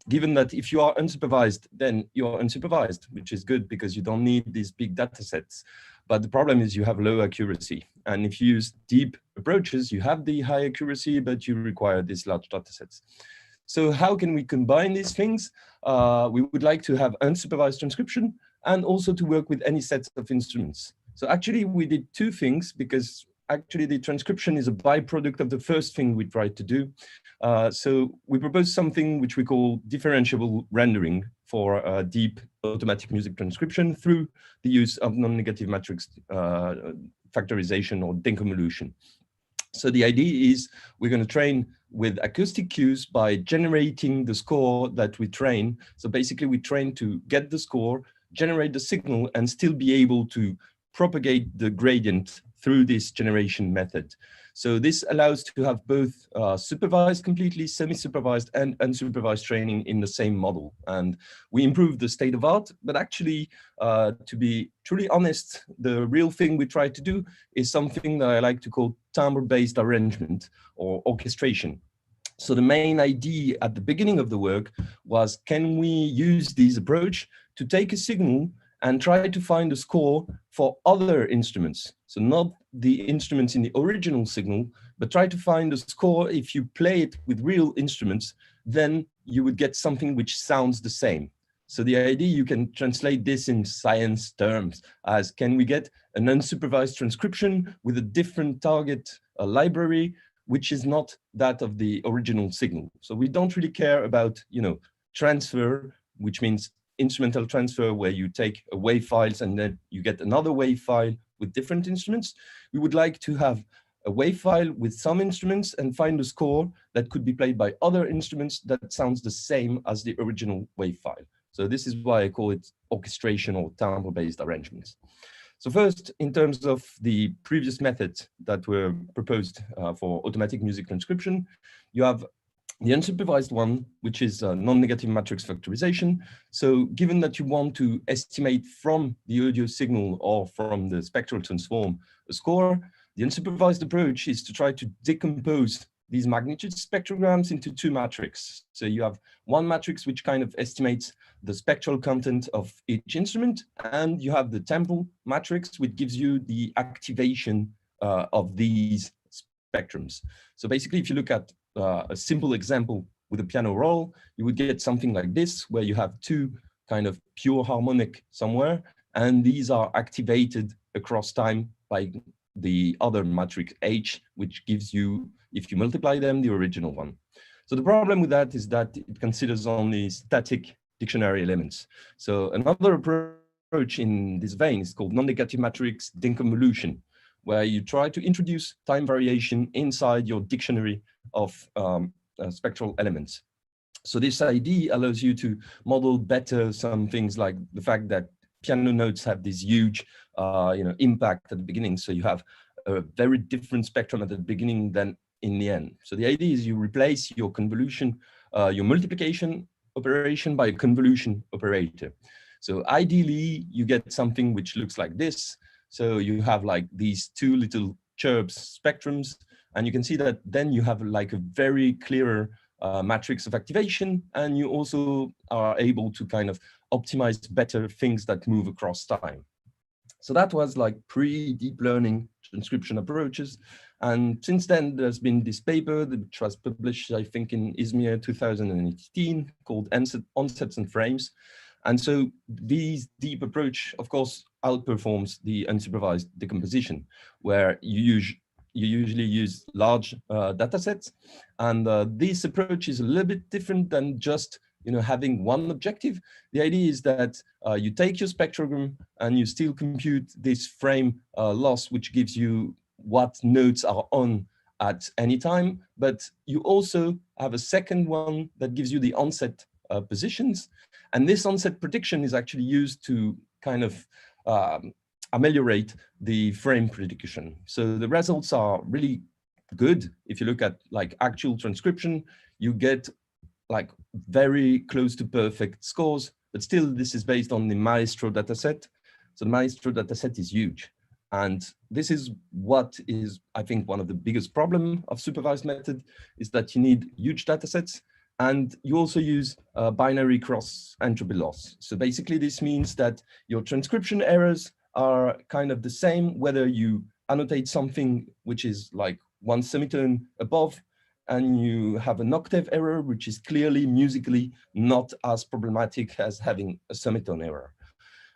S4: given that if you are unsupervised, then you're unsupervised, which is good because you don't need these big data sets. But the problem is you have low accuracy. And if you use deep approaches, you have the high accuracy, but you require these large data sets. So how can we combine these things? We would like to have unsupervised transcription and also to work with any sets of instruments. So actually we did two things because actually the transcription is a byproduct of the first thing we tried to do. So we proposed something which we call differentiable rendering for deep automatic music transcription through the use of non-negative matrix factorization or deconvolution. So the idea is we're going to train with acoustic cues by generating the score that we train. So basically we train to get the score, generate the signal, and still be able to propagate the gradient through this generation method. So this allows to have both supervised completely, semi-supervised, and unsupervised training in the same model. And we improved the state of art, but actually, to be truly honest, the real thing we try to do is something that I like to call timbre-based arrangement or orchestration. So the main idea at the beginning of the work was, can we use this approach to take a signal and try to find a score for other instruments? So not the instruments in the original signal, but try to find a score. If you play it with real instruments, then you would get something which sounds the same. So the idea, you can translate this in science terms as, can we get an unsupervised transcription with a different target library, which is not that of the original signal? So we don't really care about, transfer, which means instrumental transfer, where you take a WAV files and then you get another WAV file with different instruments. We would like to have a WAV file with some instruments and find a score that could be played by other instruments that sounds the same as the original WAV file. So this is why I call it orchestration or timbre-based arrangements. So first, in terms of the previous methods that were proposed for automatic music transcription, you have the unsupervised one, which is non-negative matrix factorization. So given that you want to estimate from the audio signal or from the spectral transform a score, the unsupervised approach is to try to decompose these magnitude spectrograms into two matrices. So you have one matrix which kind of estimates the spectral content of each instrument, and you have the temporal matrix which gives you the activation of these spectrums. So basically, if you look at a simple example with a piano roll, you would get something like this, where you have two kind of pure harmonic somewhere, and these are activated across time by the other matrix H, which gives you, if you multiply them, the original one. So the problem with that is that it considers only static dictionary elements. So another approach in this vein is called non-negative matrix deconvolution, where you try to introduce time variation inside your dictionary of spectral elements. So this idea allows you to model better some things like the fact that piano notes have this huge impact at the beginning. So you have a very different spectrum at the beginning than in the end. So the idea is you replace your convolution, your multiplication operation by a convolution operator. So ideally, you get something which looks like this. So you have like these two little chirps spectrums, and you can see that then you have like a very clearer matrix of activation, and you also are able to kind of optimize better things that move across time. So that was like pre-deep learning transcription approaches. And since then, there's been this paper which was published, I think, in Izmir 2018 called Onsets and Frames. And so this deep approach, of course, outperforms the unsupervised decomposition, where you usually use large data sets. And this approach is a little bit different than just having one objective. The idea is that you take your spectrogram and you still compute this frame loss, which gives you what notes are on at any time, but you also have a second one that gives you the onset positions. And this onset prediction is actually used to kind of ameliorate the frame prediction. So the results are really good. If you look at like actual transcription, you get like very close to perfect scores, but still this is based on the Maestro dataset. So the Maestro dataset is huge. And this is what is, I think, one of the biggest problem of supervised method is that you need huge datasets, and you also use binary cross entropy loss. So basically this means that your transcription errors are kind of the same, whether you annotate something which is like one semitone above and you have an octave error, which is clearly musically not as problematic as having a semitone error.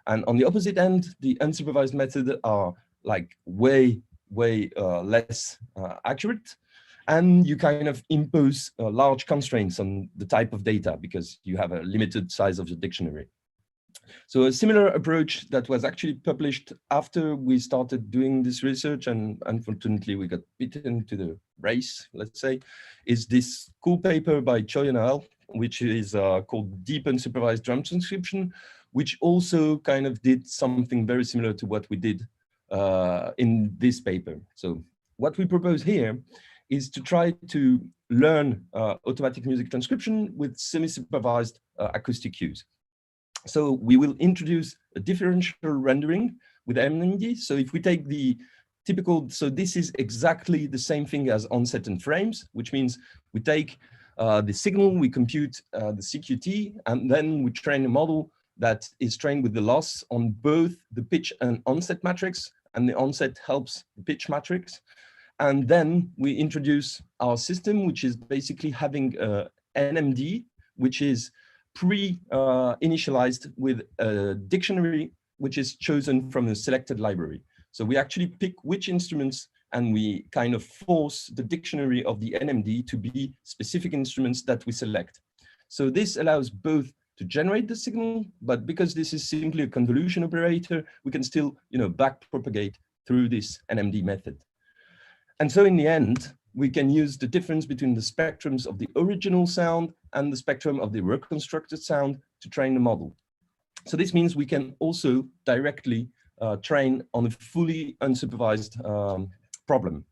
S4: And on the opposite end, the unsupervised method are like way less accurate. And you kind of impose large constraints on the type of data because you have a limited size of your dictionary. So a similar approach that was actually published after we started doing this research, and unfortunately we got beaten into the race, let's say, is this cool paper by Choi and al., which is called Deep Unsupervised Drum Transcription, which also kind of did something very similar to what we did in this paper. So what we propose here is to try to learn automatic music transcription with semi-supervised acoustic cues. So we will introduce a differential rendering with MND. So if we take the typical, so this is exactly the same thing as onset and frames, which means we take the signal, we compute the CQT, and then we train a model that is trained with the loss on both the pitch and onset matrix, and the onset helps the pitch matrix. And then we introduce our system, which is basically having NMD, which is pre-initialized with a dictionary, which is chosen from a selected library. So we actually pick which instruments and we kind of force the dictionary of the NMD to be specific instruments that we select. So this allows both to generate the signal, but because this is simply a convolution operator, we can still back propagate through this NMD method. And so in the end, we can use the difference between the spectrums of the original sound and the spectrum of the reconstructed sound to train the model. So this means we can also directly train on a fully unsupervised problem.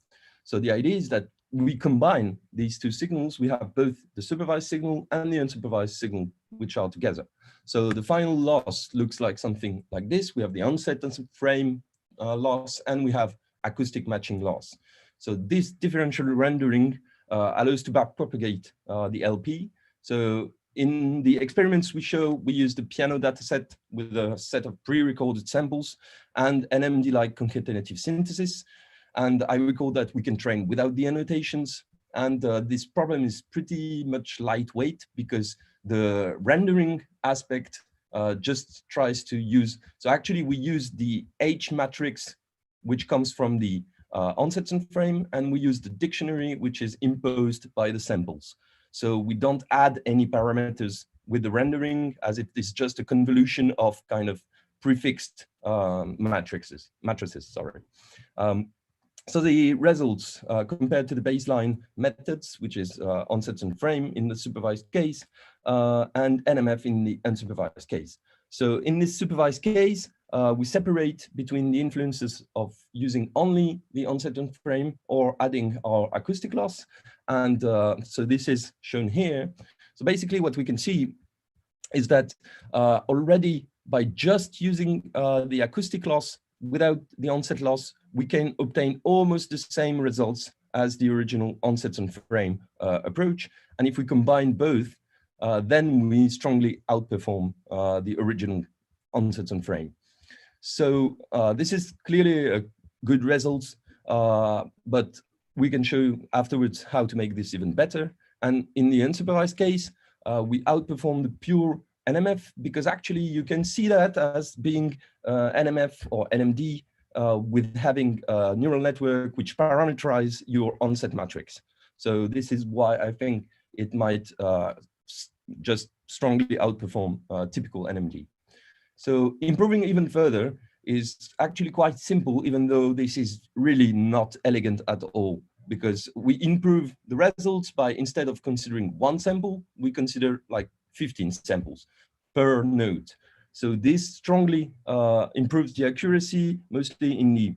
S4: So the idea is that we combine these two signals. We have both the supervised signal and the unsupervised signal, which are together. So the final loss looks like something like this. We have the onset and frame loss, and we have acoustic matching loss. So this differential rendering allows to backpropagate the LP. So in the experiments we show, we use the piano dataset with a set of pre-recorded samples and NMD-like concatenative synthesis. And I recall that we can train without the annotations. And this problem is pretty much lightweight because the rendering aspect just tries to use, so actually we use the H matrix, which comes from the onsets and frame, and we use the dictionary, which is imposed by the samples. So we don't add any parameters with the rendering, as it is just a convolution of kind of prefixed matrices. Sorry. So the results compared to the baseline methods, which is onset and frame in the supervised case, and NMF in the unsupervised case. So in this supervised case, we separate between the influences of using only the onset and frame or adding our acoustic loss. And so this is shown here. So basically what we can see is that already by just using the acoustic loss without the onset loss, we can obtain almost the same results as the original onset and frame approach. And if we combine both, then we strongly outperform the original onset and frame. So this is clearly a good result, but we can show afterwards how to make this even better. And in the unsupervised case, we outperform the pure NMF, because actually you can see that as being NMF or NMD with having a neural network which parameterize your onset matrix. So this is why I think it might just strongly outperform typical NMD. So improving even further is actually quite simple, even though this is really not elegant at all, because we improve the results by, instead of considering one sample, we consider like 15 samples per node. So this strongly improves the accuracy, mostly in the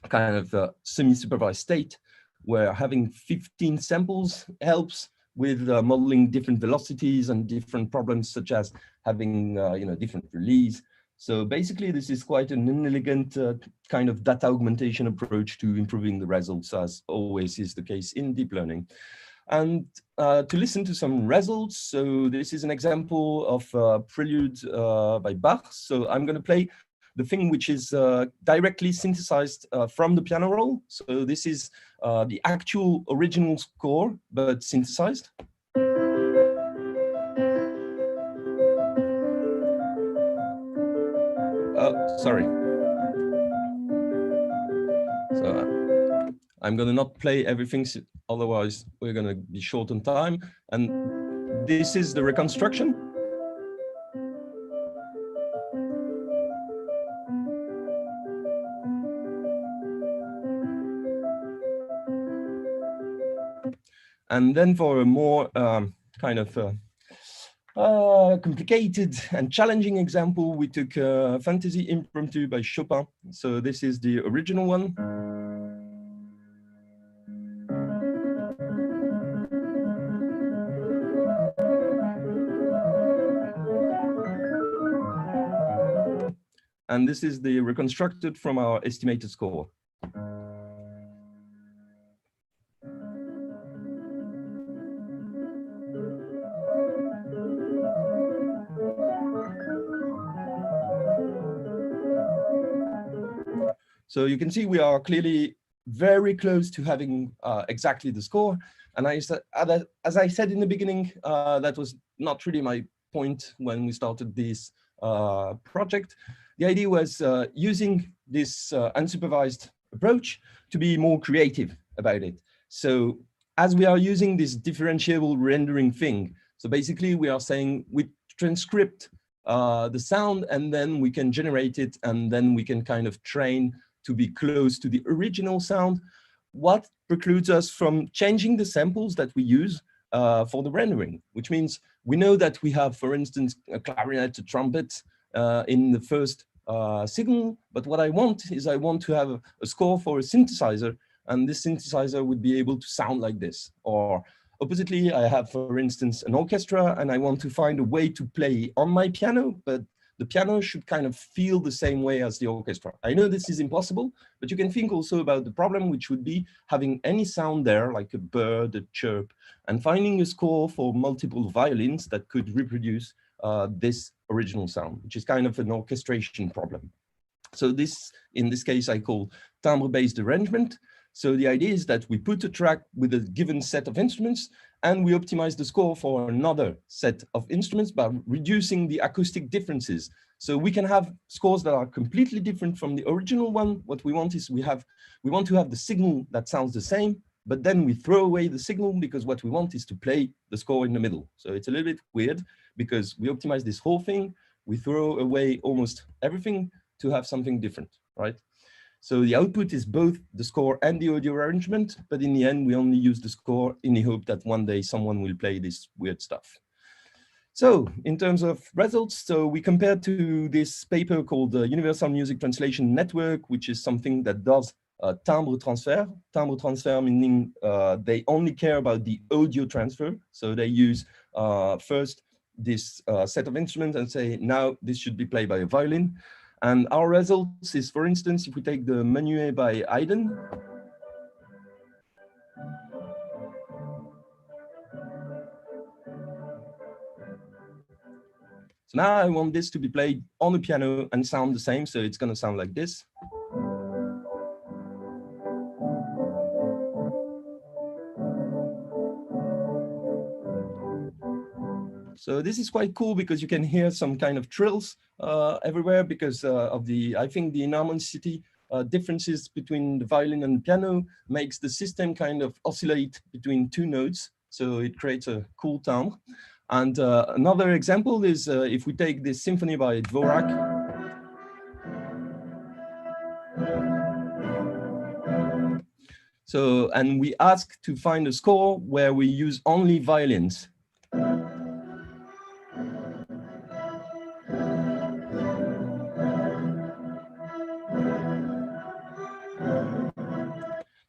S4: kind of semi-supervised state, where having 15 samples helps with modeling different velocities and different problems, such as having different release. So basically, this is quite an inelegant kind of data augmentation approach to improving the results, as always is the case in deep learning. And to listen to some results, so this is an example of Prelude by Bach. So I'm going to play the thing which is directly synthesized from the piano roll. So this is the actual original score, but synthesized. Oh, sorry. So I'm going to not play everything, otherwise we're going to be short on time. And this is the reconstruction. And then for a more kind of complicated and challenging example, we took Fantasy Impromptu by Chopin. So this is the original one. And this is the reconstructed from our estimated score. So you can see we are clearly very close to having exactly the score. And as I said in the beginning, that was not really my point when we started this project. The idea was using this unsupervised approach to be more creative about it. So as we are using this differentiable rendering thing, so basically we are saying we transcript the sound and then we can generate it, and then we can kind of train to be close to the original sound. What precludes us from changing the samples that we use for the rendering, which means we know that we have, for instance, a clarinet, a trumpet in the first signal, but what I want is I want to have a score for a synthesizer, and this synthesizer would be able to sound like this. Or oppositely, I have, for instance, an orchestra, and I want to find a way to play on my piano, but the piano should kind of feel the same way as the orchestra. I know this is impossible, but you can think also about the problem, which would be having any sound there, like a bird, a chirp, and finding a score for multiple violins that could reproduce this original sound, which is kind of an orchestration problem. So this, in this case, I call timbre-based arrangement. So the idea is that we put a track with a given set of instruments, and we optimize the score for another set of instruments by reducing the acoustic differences. So we can have scores that are completely different from the original one. What we want is we want to have the signal that sounds the same, but then we throw away the signal because what we want is to play the score in the middle. So it's a little bit weird, because we optimize this whole thing. We throw away almost everything to have something different, right? So the output is both the score and the audio arrangement, but in the end, we only use the score in the hope that one day someone will play this weird stuff. So in terms of results, so we compared to this paper called the Universal Music Translation Network, which is something that does timbre transfer. Timbre transfer meaning they only care about the audio transfer. So they use first this set of instruments and say, now this should be played by a violin. And our results is, for instance, if we take the Menuet by Haydn. So now I want this to be played on the piano and sound the same. So it's going to sound like this. So this is quite cool because you can hear some kind of trills everywhere because of the, I think the inharmonicity differences between the violin and the piano makes the system kind of oscillate between two notes. So it creates a cool timbre. And another example is if we take this symphony by Dvorak. So, and we ask to find a score where we use only violins.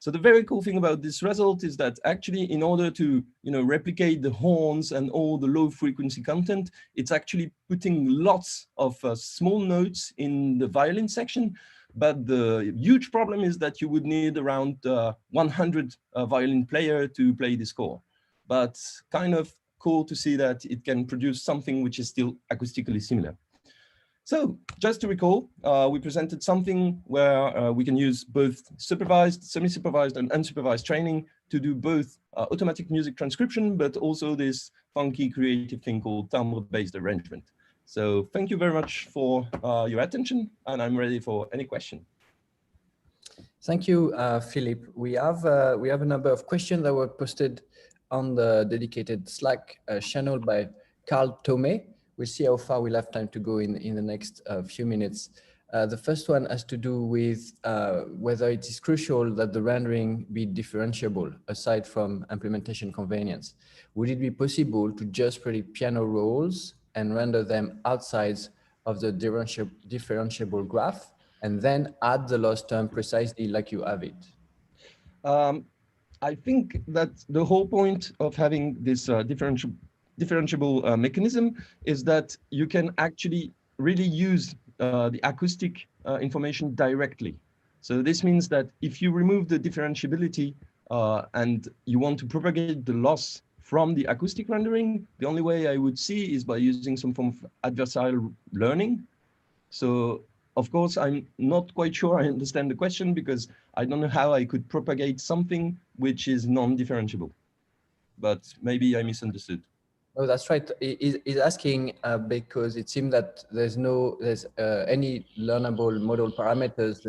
S4: So the very cool thing about this result is that actually in order to replicate the horns and all the low frequency content, it's actually putting lots of small notes in the violin section. But the huge problem is that you would need around 100 violin player to play the score. But kind of cool to see that it can produce something which is still acoustically similar. So just to recall, we presented something where we can use both supervised, semi-supervised, and unsupervised training to do both automatic music transcription, but also this funky creative thing called timbre-based arrangement. So thank you very much for your attention, and I'm ready for any question.
S1: Thank you, Philippe. We have a number of questions that were posted on the dedicated Slack channel by Carl Thome. We'll see how far we'll have time to go in the next few minutes. The first one has to do with whether it is crucial that the rendering be differentiable aside from implementation convenience. Would it be possible to just predict piano rolls and render them outside of the differentiable graph and then add the loss term precisely like you have it?
S4: I think that the whole point of having this differentiable mechanism is that you can actually really use the acoustic information directly. So this means that if you remove the differentiability and you want to propagate the loss from the acoustic rendering, the only way I would see is by using some form of adversarial learning. So of course, I'm not quite sure I understand the question because I don't know how I could propagate something which is non-differentiable, but maybe I misunderstood.
S1: Oh, that's right. He's asking because it seems that there's any learnable model parameters.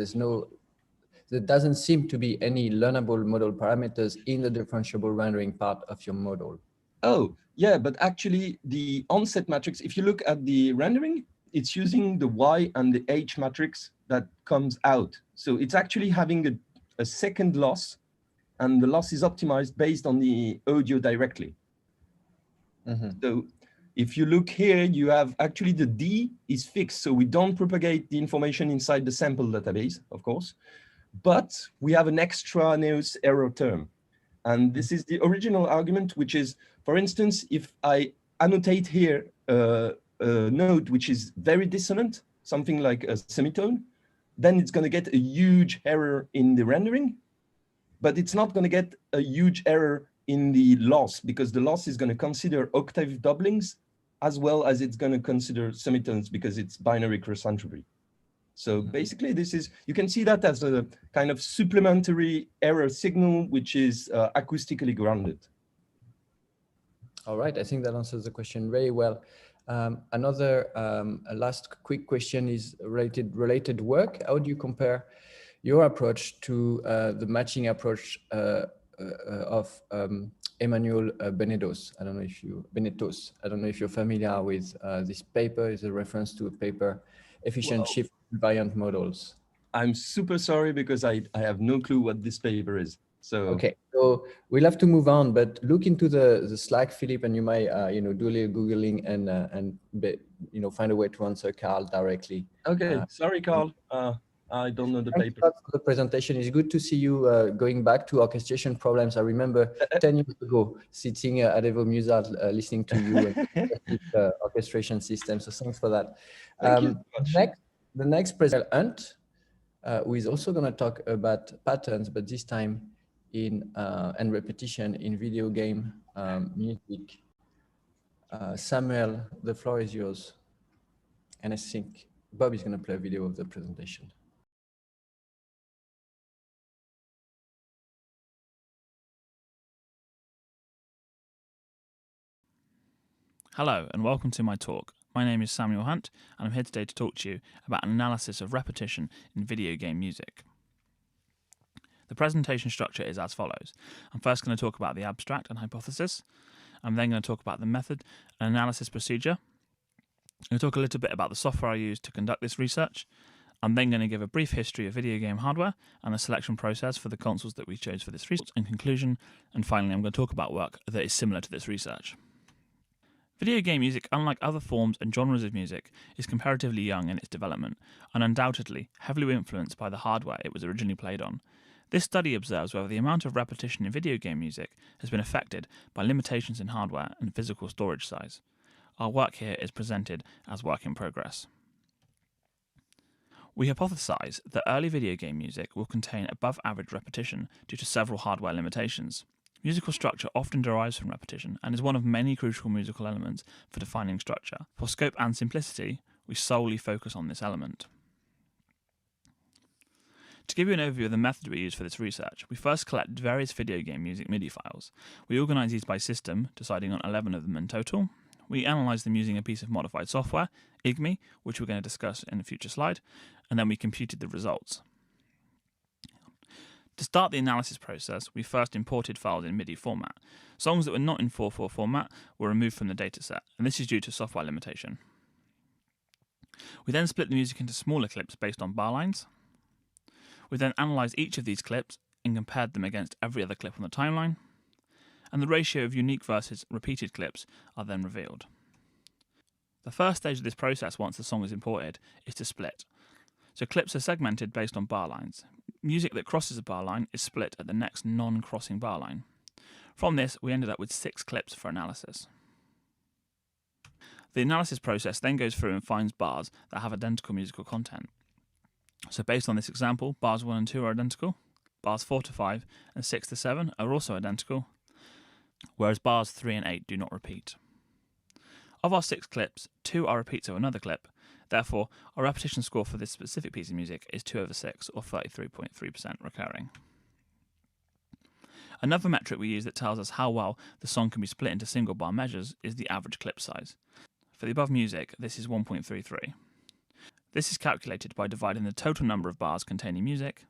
S1: There doesn't seem to be any learnable model parameters in the differentiable rendering part of your model.
S4: Oh, yeah, but actually the onset matrix, if you look at the rendering, it's using the Y and the H matrix that comes out. So it's actually having a second loss, and the loss is optimized based on the audio directly. Mm-hmm. So if you look here, you have actually the D is fixed. So we don't propagate the information inside the sample database, of course, but we have an extraneous error term. And this is the original argument, which is, for instance, if I annotate here a note which is very dissonant, something like a semitone, then it's going to get a huge error in the rendering, but it's not going to get a huge error in the loss, because the loss is going to consider octave doublings as well as it's going to consider semitones because it's binary cross entropy. So basically this is, you can see that as a kind of supplementary error signal, which is acoustically grounded.
S1: All right, I think that answers the question very well. A last quick question is related work. How do you compare your approach to the matching approach of Emmanuel Benetos. I don't know if you're familiar with this paper. It's a reference to a paper, Efficient
S4: Well,
S1: Shift Variant Models.
S4: I'm super sorry because I have no clue what this paper is. So
S1: okay, so we'll have to move on, but look into the Slack, Philippe, and you might do a little googling and find a way to answer Carl directly.
S4: okay, sorry, Carl. I don't know the
S1: Thanks
S4: paper.
S1: a lot for the presentation. It's good to see you going back to orchestration problems. I remember 10 years ago sitting at Evo Musard listening to you and orchestration systems. So thanks for that.
S4: Thank you so much.
S1: The next presenter, Hunt, who is also going to talk about patterns, but this time and repetition in video game music. Samuel, the floor is yours. And I think Bob is going to play a video of the presentation.
S5: Hello and welcome to my talk. My name is Samuel Hunt and I'm here today to talk to you about an analysis of repetition in video game music. The presentation structure is as follows. I'm first going to talk about the abstract and hypothesis. I'm then going to talk about the method and analysis procedure. I'm going to talk a little bit about the software I used to conduct this research. I'm then going to give a brief history of video game hardware and the selection process for the consoles that we chose for this research. In conclusion, and finally, I'm going to talk about work that is similar to this research. Video game music, unlike other forms and genres of music, is comparatively young in its development and undoubtedly heavily influenced by the hardware it was originally played on. This study observes whether the amount of repetition in video game music has been affected by limitations in hardware and physical storage size. Our work here is presented as work in progress. We hypothesize that early video game music will contain above average repetition due to several hardware limitations. Musical structure often derives from repetition and is one of many crucial musical elements for defining structure. For scope and simplicity, we solely focus on this element. To give you an overview of the method we use for this research, we first collect various video game music MIDI files. We organise these by system, deciding on 11 of them in total. We analyse them using a piece of modified software, IGMI, which we're going to discuss in a future slide, and then we computed the results. To start the analysis process, we first imported files in MIDI format. Songs that were not in 4:4 format were removed from the dataset, and this is due to software limitation. We then split the music into smaller clips based on bar lines. We then analysed each of these clips and compared them against every other clip on the timeline, and the ratio of unique versus repeated clips are then revealed. The first stage of this process, once the song is imported, is to split. So clips are segmented based on bar lines. Music that crosses a bar line is split at the next non-crossing bar line. From this, we ended up with 6 clips for analysis. The analysis process then goes through and finds bars that have identical musical content. So based on this example, bars 1 and 2 are identical, bars 4 to 5 and 6 to 7 are also identical, whereas bars 3 and 8 do not repeat. Of our 6 clips, 2 are repeats of another clip. Therefore, our repetition score for this specific piece of music is 2/6, or 33.3% recurring. Another metric we use that tells us how well the song can be split into single bar measures is the average clip size. For the above music, this is 1.33. This is calculated by dividing the total number of bars containing music,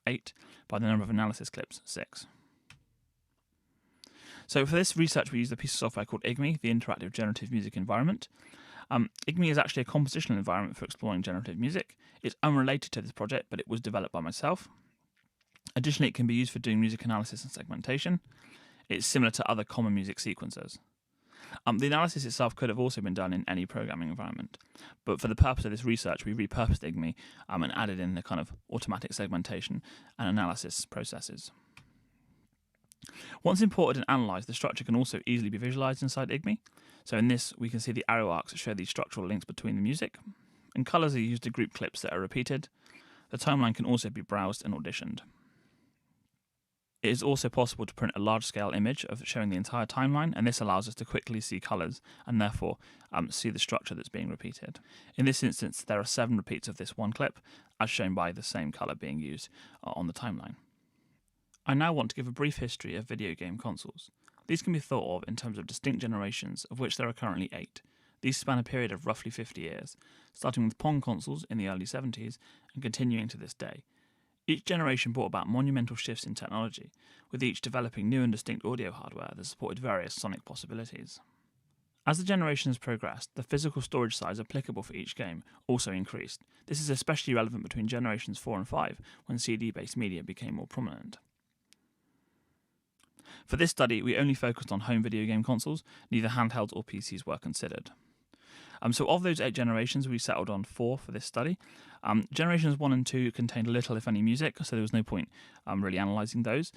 S5: 8, by the number of analysis clips, 6. So for this research, we used a piece of software called IGMI, the Interactive Generative Music Environment. IGMI is actually a compositional environment for exploring generative music. It's unrelated to this project, but it was developed by myself. Additionally, it can be used for doing music analysis and segmentation. It's similar to other common music sequencers. The analysis itself could have also been done in any programming environment, but for the purpose of this research, we repurposed IGMI and added in the kind of automatic segmentation and analysis processes. Once imported and analysed, the structure can also easily be visualised inside IGMI. So in this, we can see the arrow arcs that show these structural links between the music, and colours are used to group clips that are repeated. The timeline can also be browsed and auditioned. It is also possible to print a large-scale image of showing the entire timeline, and this allows us to quickly see colours and therefore see the structure that's being repeated. In this instance, there are 7 repeats of this one clip, as shown by the same colour being used on the timeline. I now want to give a brief history of video game consoles. These can be thought of in terms of distinct generations, of which there are currently 8. These span a period of roughly 50 years, starting with Pong consoles in the early 70s and continuing to this day. Each generation brought about monumental shifts in technology, with each developing new and distinct audio hardware that supported various sonic possibilities. As the generations progressed, the physical storage size applicable for each game also increased. This is especially relevant between generations 4 and 5, when CD-based media became more prominent. For this study, we only focused on home video game consoles, neither handhelds or PCs were considered. So of those 8 generations, we settled on 4 for this study. Generations 1 and 2 contained little, if any, music, so there was no point really analysing those.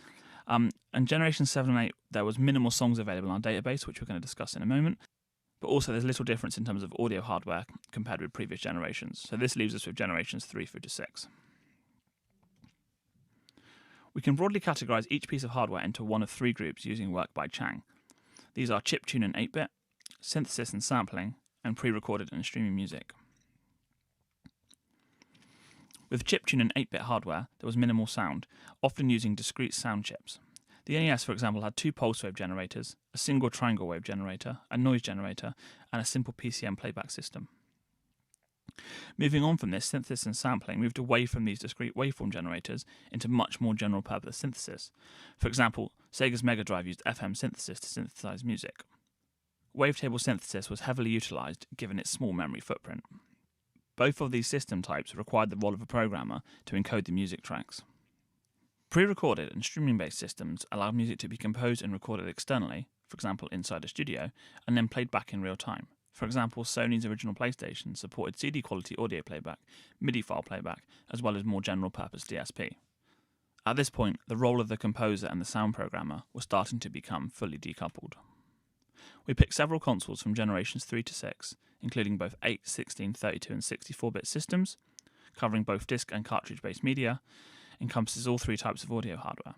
S5: And generations 7 and 8, there was minimal songs available in our database, which we're going to discuss in a moment. But also there's little difference in terms of audio hardware compared with previous generations. So this leaves us with generations 3 through to 6. We can broadly categorise each piece of hardware into one of 3 groups using work by Chang. These are chiptune and 8-bit, synthesis and sampling, and pre-recorded and streaming music. With chiptune and 8-bit hardware, there was minimal sound, often using discrete sound chips. The NES, for example, had 2 pulse wave generators, a single triangle wave generator, a noise generator, and a simple PCM playback system. Moving on from this, synthesis and sampling moved away from these discrete waveform generators into much more general-purpose synthesis. For example, Sega's Mega Drive used FM synthesis to synthesize music. Wavetable synthesis was heavily utilised given its small memory footprint. Both of these system types required the role of a programmer to encode the music tracks. Pre-recorded and streaming-based systems allowed music to be composed and recorded externally, for example inside a studio, and then played back in real time. For example, Sony's original PlayStation supported CD-quality audio playback, MIDI file playback, as well as more general-purpose DSP. At this point, the role of the composer and the sound programmer was starting to become fully decoupled. We picked several consoles from generations 3 to 6, including both 8, 16, 32 and 64-bit systems, covering both disc and cartridge-based media, encompasses all 3 types of audio hardware.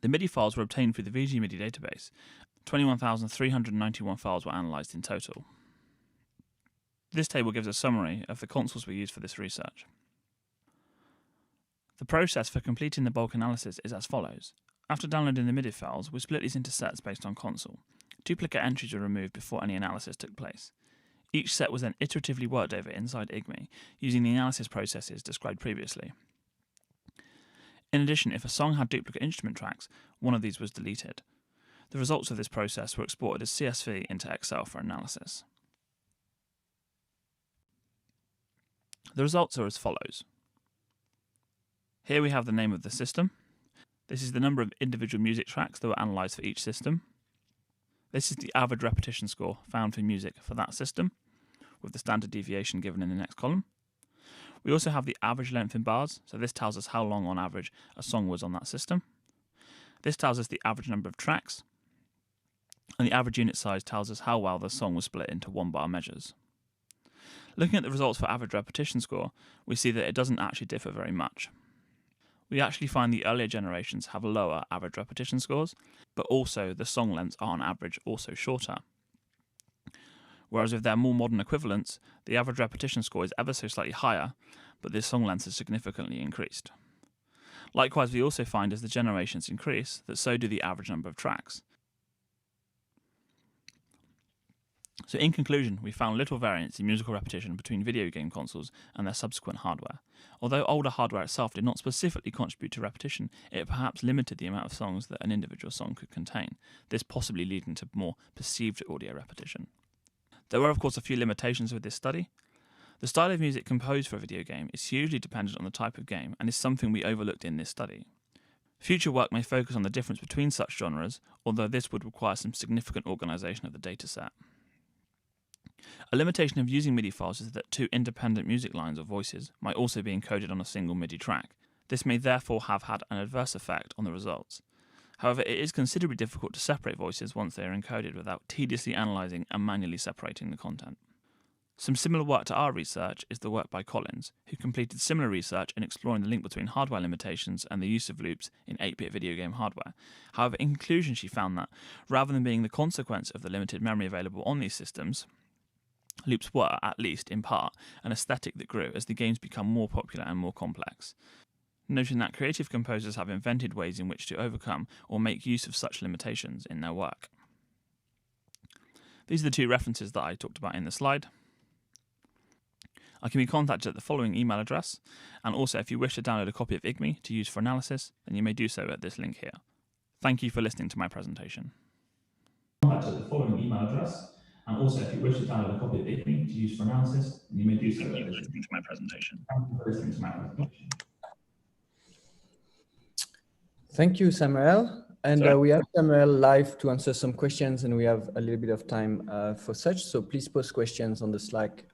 S5: The MIDI files were obtained through the VG MIDI database. 21,391 files were analysed in total. This table gives a summary of the consoles we used for this research. The process for completing the bulk analysis is as follows. After downloading the MIDI files, we split these into sets based on console. Duplicate entries were removed before any analysis took place. Each set was then iteratively worked over inside IGME using the analysis processes described previously. In addition, if a song had duplicate instrument tracks, one of these was deleted. The results of this process were exported as CSV into Excel for analysis. The results are as follows. Here we have the name of the system. This is the number of individual music tracks that were analysed for each system. This is the average repetition score found for music for that system, with the standard deviation given in the next column. We also have the average length in bars, so this tells us how long on average a song was on that system. This tells us the average number of tracks, and the average unit size tells us how well the song was split into 1-bar measures. Looking at the results for average repetition score, we see that it doesn't actually differ very much. We actually find the earlier generations have lower average repetition scores, but also the song lengths are on average also shorter. Whereas with their more modern equivalents, the average repetition score is ever so slightly higher, but the song length is significantly increased. Likewise, we also find as the generations increase, that so do the average number of tracks. So in conclusion, we found little variance in musical repetition between video game consoles and their subsequent hardware. Although older hardware itself did not specifically contribute to repetition, it perhaps limited the amount of songs that an individual song could contain, this possibly leading to more perceived audio repetition. There were of course a few limitations with this study. The style of music composed for a video game is hugely dependent on the type of game and is something we overlooked in this study. Future work may focus on the difference between such genres, although this would require some significant organisation of the dataset. A limitation of using MIDI files is that 2 independent music lines or voices might also be encoded on a single MIDI track. This may therefore have had an adverse effect on the results. However, it is considerably difficult to separate voices once they are encoded without tediously analysing and manually separating the content. Some similar work to our research is the work by Collins, who completed similar research in exploring the link between hardware limitations and the use of loops in 8-bit video game hardware. However, in conclusion she found that, rather than being the consequence of the limited memory available on these systems, loops were, at least in part, an aesthetic that grew as the games become more popular and more complex. Noting that creative composers have invented ways in which to overcome or make use of such limitations in their work. These are the 2 references that I talked about in the slide. I can be contacted at the following email address, and also if you wish to download a copy of IGME to use for analysis, then you may do so at this link here. Thank you for listening to my presentation. Contact at the following email address, and also if you wish to download a copy of IGME to use for analysis, then you may do so at this link to my presentation. Thank you for listening to my presentation.
S1: Thank you, Samuel. And we have Samuel live to answer some questions, and we have a little bit of time for such. So please post questions on the Slack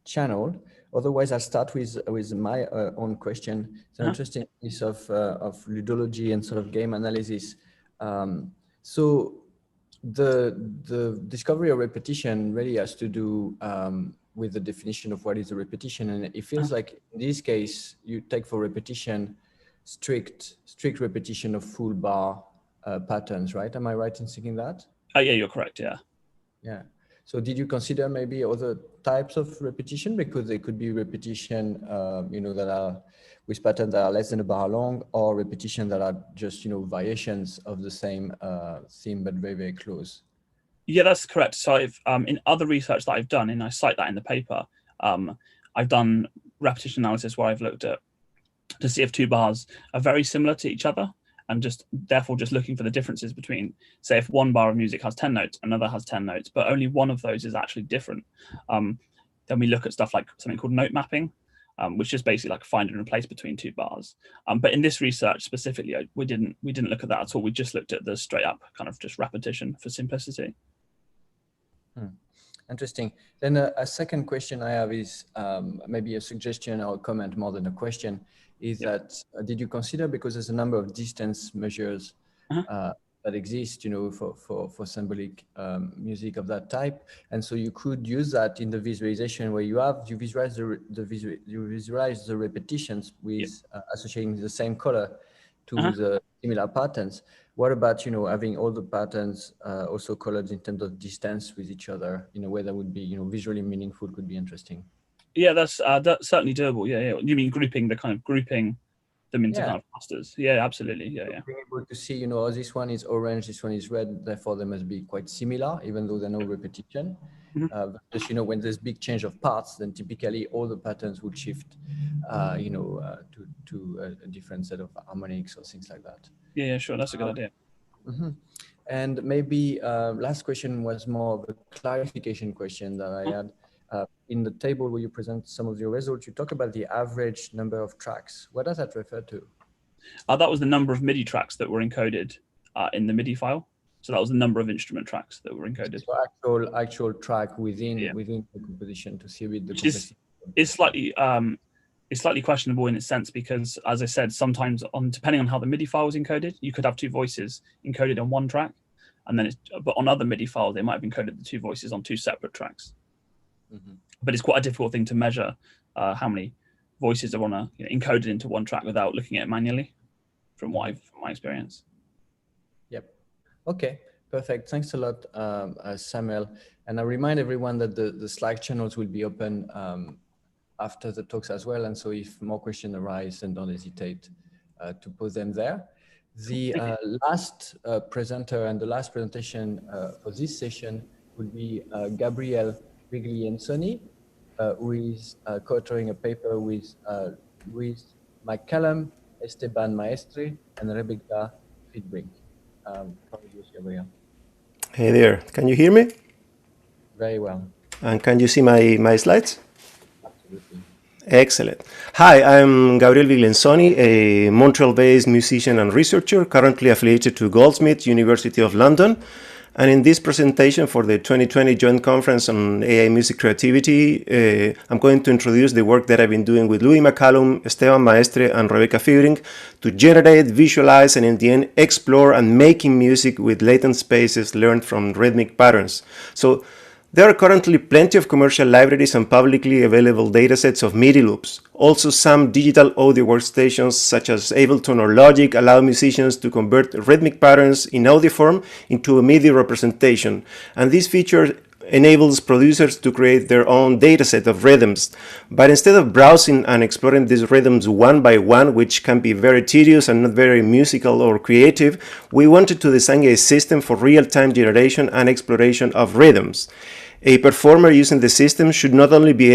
S1: channel. Otherwise, I'll start with my own question. It's an interesting piece of ludology and sort of game analysis. So the discovery of repetition really has to do with the definition of what is a repetition. And it feels like in this case, you take for repetition strict repetition of full bar patterns, right? Am I right in thinking that?
S5: Yeah, you're correct. Yeah.
S1: Yeah. So did you consider maybe other types of repetition? Because they could be repetition, that are with patterns that are less than a bar long, or repetition that are just, variations of the same theme, but very, very close.
S5: Yeah, that's correct. So I've in other research that I've done, and I cite that in the paper, I've done repetition analysis where I've looked at to see if two bars are very similar to each other, and therefore just looking for the differences between, say, if one bar of music has 10 notes, another has 10 notes, but only one of those is actually different. Then we look at stuff like something called note mapping, which is basically like find and replace between two bars. But in this research specifically, we didn't look at that at all. We just looked at the straight up kind of just repetition for simplicity.
S1: Interesting. Then a second question I have is maybe a suggestion or a comment more than a question, is that did you consider, because there's a number of distance measures that exist, for symbolic music of that type, and so you could use that in the visualization where you visualize the repetitions with associating the same color to the similar patterns. What about having all the patterns also colored in terms of distance with each other in a way that would be visually meaningful, could be interesting?
S5: Yeah, that's certainly doable. Yeah. You mean grouping them into kind of clusters? Yeah, absolutely. Yeah.
S1: Being able to see, this one is orange, this one is red, therefore they must be quite similar, even though there's no repetition. Because when there's big change of parts, then typically all the patterns would shift, to a different set of harmonics or things like that.
S5: Yeah, sure. That's a good idea.
S1: And maybe last question was more of a clarification question that I had. In the table where you present some of your results, you talk about the average number of tracks. What does that refer to?
S5: That was the number of MIDI tracks that were encoded in the MIDI file. So that was the number of instrument tracks that were encoded.
S1: So actual track within the composition, to see a bit the complexity.
S5: It's slightly questionable in its sense, because, as I said, sometimes depending on how the MIDI file was encoded, you could have two voices encoded on one track, and then but on other MIDI files they might have encoded the two voices on two separate tracks. But it's quite a difficult thing to measure how many voices are encoded into one track without looking at it manually, from my experience.
S1: Yep. Okay. Perfect. Thanks a lot, Samuel. And I remind everyone that the Slack channels will be open after the talks as well. And so if more questions arise, then don't hesitate to pose them there. The last presenter and the last presentation for this session would be Gabriele Vigliensoni, who is co-authoring a paper with Luis McCallum, Esteban Maestre, and Rebecca Friedbrink. Gabriele.
S6: Hey there, can you hear me?
S1: Very well.
S6: And can you see my slides?
S1: Absolutely.
S6: Excellent. Hi, I'm Gabriele Vigliensoni, a Montreal-based musician and researcher, currently affiliated to Goldsmiths, University of London. And in this presentation for the 2020 Joint Conference on AI Music Creativity, I'm going to introduce the work that I've been doing with Louis McCallum, Esteban Maestre, and Rebecca Friedbrink to generate, visualize, and in the end, explore and making music with latent spaces learned from rhythmic patterns. So there are currently plenty of commercial libraries and publicly available datasets of MIDI loops. Also, some digital audio workstations such as Ableton or Logic allow musicians to convert rhythmic patterns in audio form into a MIDI representation. And this feature enables producers to create their own dataset of rhythms. But instead of browsing and exploring these rhythms one by one, which can be very tedious and not very musical or creative, we wanted to design a system for real-time generation and exploration of rhythms. A performer using the system should not only be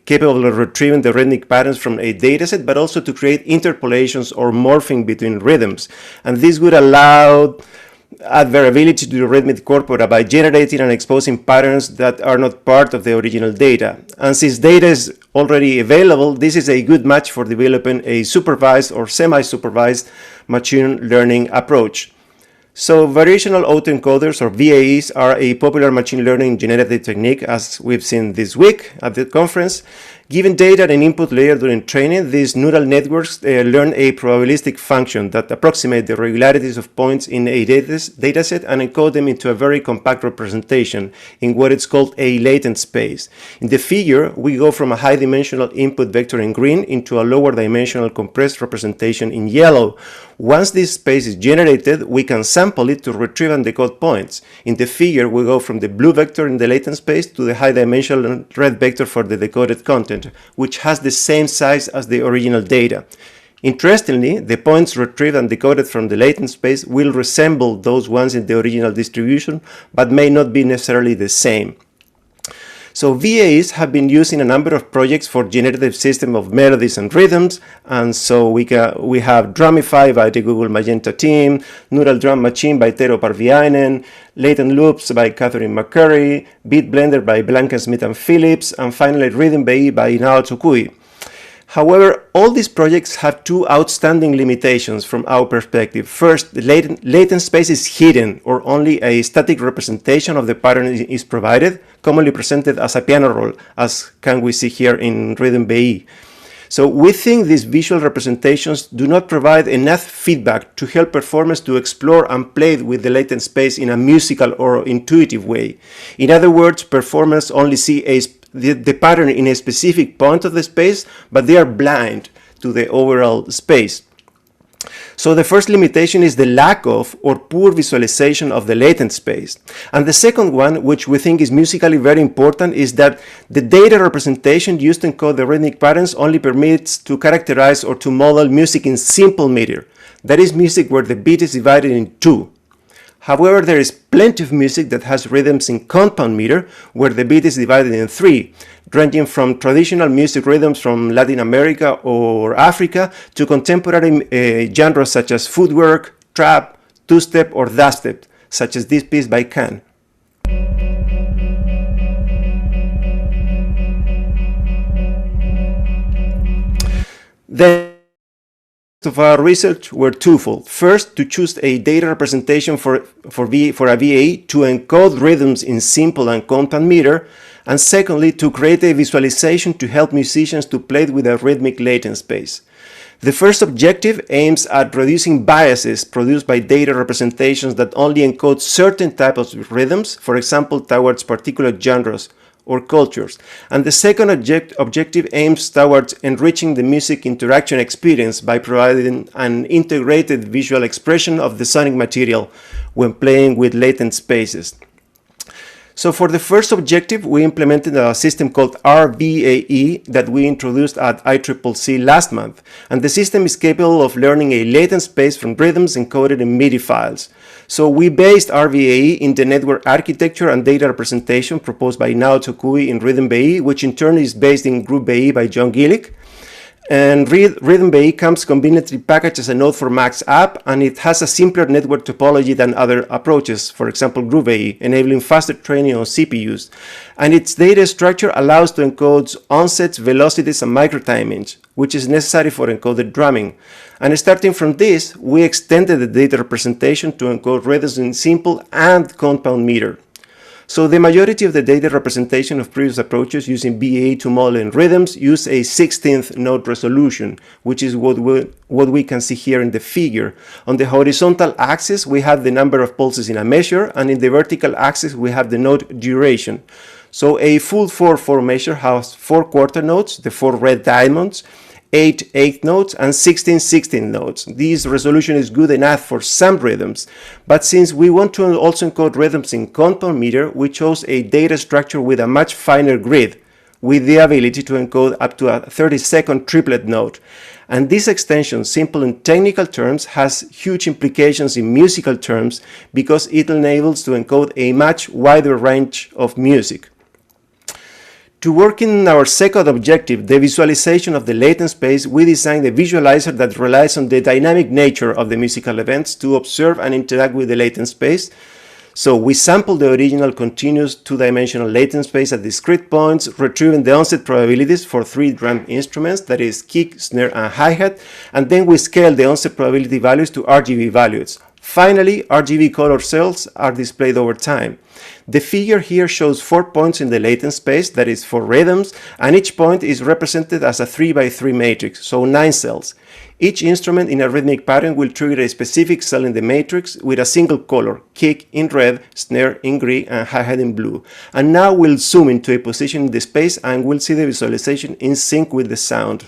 S6: capable of retrieving the rhythmic patterns from a dataset, but also to create interpolations or morphing between rhythms. And this would add variability to the rhythmic corpora by generating and exposing patterns that are not part of the original data. And since data is already available, this is a good match for developing a supervised or semi-supervised machine learning approach. So variational autoencoders, or VAEs, are a popular machine learning generative technique, as we've seen this week at the conference. Given data at an input layer during training, these neural networks learn a probabilistic function that approximates the regularities of points in a dataset and encode them into a very compact representation in what is called a latent space. In the figure, we go from a high-dimensional input vector in green into a lower-dimensional compressed representation in yellow. Once this space is generated, we can sample it to retrieve and decode points. In the figure, we go from the blue vector in the latent space to the high-dimensional red vector for the decoded content, which has the same size as the original data. Interestingly, the points retrieved and decoded from the latent space will resemble those ones in the original distribution, but may not be necessarily the same. So VAs have been used in a number of projects for generative system of melodies and rhythms, and so we have Drumify by the Google Magenta team, Neural Drum Machine by Tero Parviainen, Latent Loops by Catherine McCurry, Beat Blender by Blanca Smith and Phillips, and finally Rhythm BE by Nao Tsukui. However, all these projects have two outstanding limitations from our perspective. First, the latent space is hidden, or only a static representation of the pattern is provided, commonly presented as a piano roll, as can we see here in Rhythm BE. So we think these visual representations do not provide enough feedback to help performers to explore and play with the latent space in a musical or intuitive way. In other words, performers only see the pattern in a specific point of the space, but they are blind to the overall space. So the first limitation is the lack of or poor visualization of the latent space. And the second one, which we think is musically very important, is that the data representation used to encode the rhythmic patterns only permits to characterize or to model music in simple meter. That is music where the beat is divided in two. However, there is plenty of music that has rhythms in compound meter, where the beat is divided in three, ranging from traditional music rhythms from Latin America or Africa to contemporary genres such as footwork, trap, two-step, or dubstep, such as this piece by Can. Then of our research were twofold. First, to choose a data representation for a VA to encode rhythms in simple and compound meter, and secondly, to create a visualization to help musicians to play with a rhythmic latent space. The first objective aims at reducing biases produced by data representations that only encode certain types of rhythms, for example, towards particular genres or cultures. And the second objective aims towards enriching the music interaction experience by providing an integrated visual expression of the sonic material when playing with latent spaces. So for the first objective, we implemented a system called RVAE that we introduced at ICCC last month. And the system is capable of learning a latent space from rhythms encoded in MIDI files. So we based RVAE in the network architecture and data representation proposed by Nao Tsukui in Rhythm BE, which in turn is based in Group BE by John Gillick. And Rhythm BE comes conveniently packaged as a Node for Macs app, and it has a simpler network topology than other approaches, for example Groove BE, enabling faster training on CPUs. And its data structure allows to encode onsets, velocities, and microtimings, which is necessary for encoded drumming. And starting from this, we extended the data representation to encode rhythms in simple and compound meter. So the majority of the data representation of previous approaches using BA to model in rhythms use a 16th node resolution, which is what we can see here in the figure. On the horizontal axis, we have the number of pulses in a measure, and in the vertical axis, we have the node duration. So a full 4/4 measure has 4 quarter nodes, the 4 red diamonds, 8 eighth notes, and 16 16 notes. This resolution is good enough for some rhythms, but since we want to also encode rhythms in compound meter, we chose a data structure with a much finer grid, with the ability to encode up to a 30-second triplet note. And this extension, simple in technical terms, has huge implications in musical terms because it enables to encode a much wider range of music. To work in our second objective, the visualization of the latent space, we designed a visualizer that relies on the dynamic nature of the musical events to observe and interact with the latent space. So we sampled the original continuous two-dimensional latent space at discrete points, retrieving the onset probabilities for 3 drum instruments, that is kick, snare, and hi-hat, and then we scaled the onset probability values to RGB values. Finally, RGB color cells are displayed over time. The figure here shows 4 points in the latent space, that is 4 rhythms, and each point is represented as a 3x3 matrix, so 9 cells. Each instrument in a rhythmic pattern will trigger a specific cell in the matrix with a single color, kick in red, snare in green, and hi-hat in blue. And now we'll zoom into a position in the space and we'll see the visualization in sync with the sound.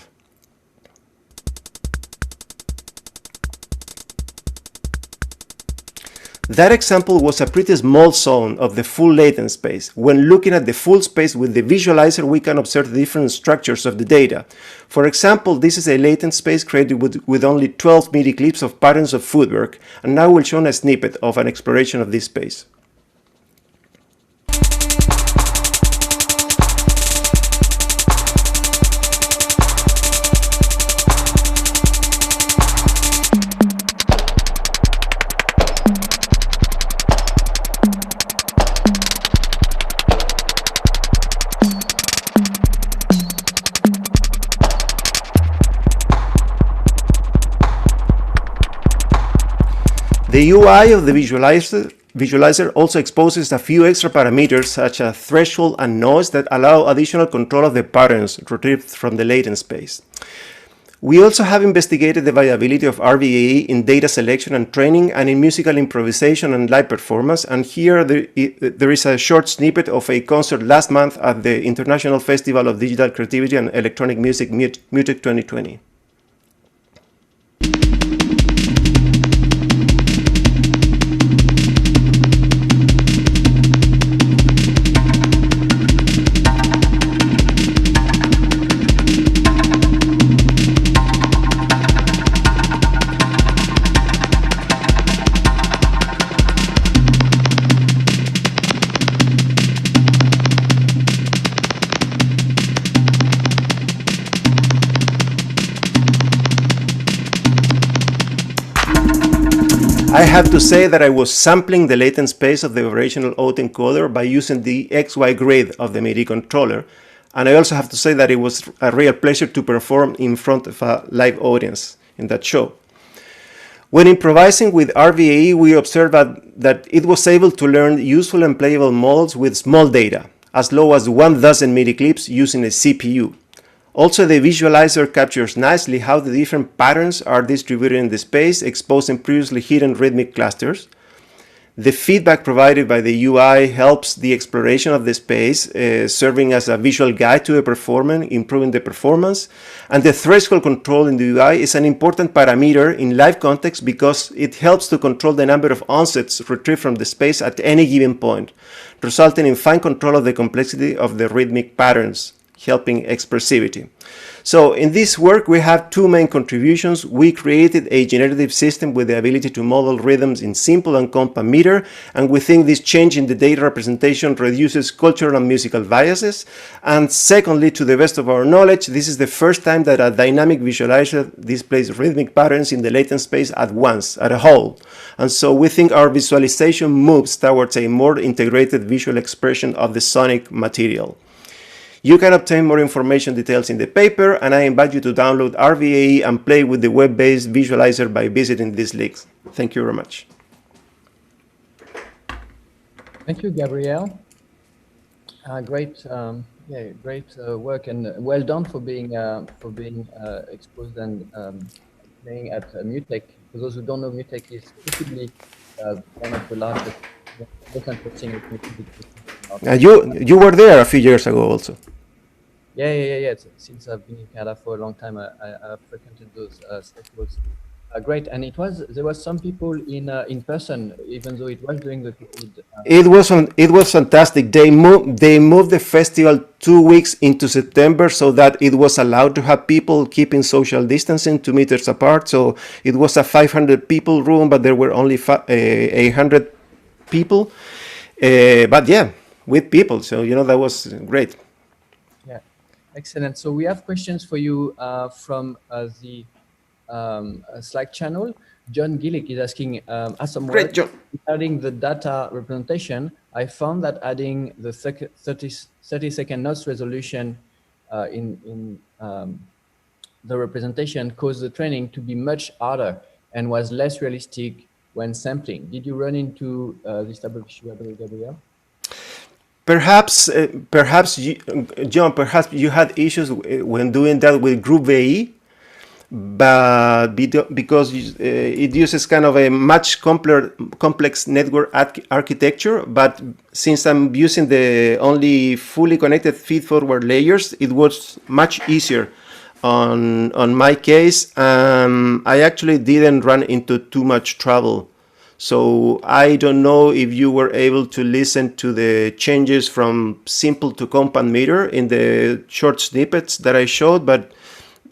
S6: That example was a pretty small zone of the full latent space. When looking at the full space with the visualizer, we can observe the different structures of the data. For example, this is a latent space created with only 12 MIDI clips of patterns of footwork, and now we'll show a snippet of an exploration of this space. The UI of the visualizer also exposes a few extra parameters such as threshold and noise that allow additional control of the patterns retrieved from the latent space. We also have investigated the viability of RVAE in data selection and training and in musical improvisation and live performance, and here there is a short snippet of a concert last month at the International Festival of Digital Creativity and Electronic Music Mutec 2020. I have to say that I was sampling the latent space of the operational autoencoder by using the XY grid of the MIDI controller, and I also have to say that it was a real pleasure to perform in front of a live audience in that show. When improvising with RVAE, we observed that it was able to learn useful and playable models with small data, as low as 12 MIDI clips using a CPU. Also, the visualizer captures nicely how the different patterns are distributed in the space, exposing previously hidden rhythmic clusters. The feedback provided by the UI helps the exploration of the space, serving as a visual guide to the performer, improving the performance. And the threshold control in the UI is an important parameter in live context because it helps to control the number of onsets retrieved from the space at any given point, resulting in fine control of the complexity of the rhythmic patterns, helping expressivity. So in this work, we have two main contributions. We created a generative system with the ability to model rhythms in simple and compact meter, and we think this change in the data representation reduces cultural and musical biases. And secondly, to the best of our knowledge, this is the first time that a dynamic visualizer displays rhythmic patterns in the latent space at once, at a whole. And so we think our visualization moves towards a more integrated visual expression of the sonic material. You can obtain more information details in the paper, and I invite you to download RVAE and play with the web-based visualizer by visiting these links. Thank you very much.
S1: Thank you, Gabriel. Great work, and well done for being exposed and playing at Mutec. For those who don't know, Mutec is possibly one of the largest interesting.
S6: You were there a few years ago also.
S1: Yeah. Since I've been in Canada for a long time, I've frequented those festivals. Great, and there was some people in person, even though it was during the COVID.
S6: It was fantastic. They moved the festival 2 weeks into September so that it was allowed to have people keeping social distancing 2 meters apart. So it was a 500 people room, but there were only 800 people. But yeah, with people. So that was great.
S1: Yeah, excellent. So we have questions for you from the Slack channel. John Gillick is asking, as some
S6: Great,
S1: work
S6: John.
S1: regarding the data representation, I found that adding the 30-second notes resolution in the representation caused the training to be much harder and was less realistic when sampling. Did you run into this type of issue, Gabriel?
S6: Perhaps John, perhaps you had issues when doing that with Group VE, but because it uses kind of a much complex network architecture. But since I'm using the only fully connected feed-forward layers, it was much easier on my case. I actually didn't run into too much trouble. So I don't know if you were able to listen to the changes from simple to compound meter in the short snippets that I showed, but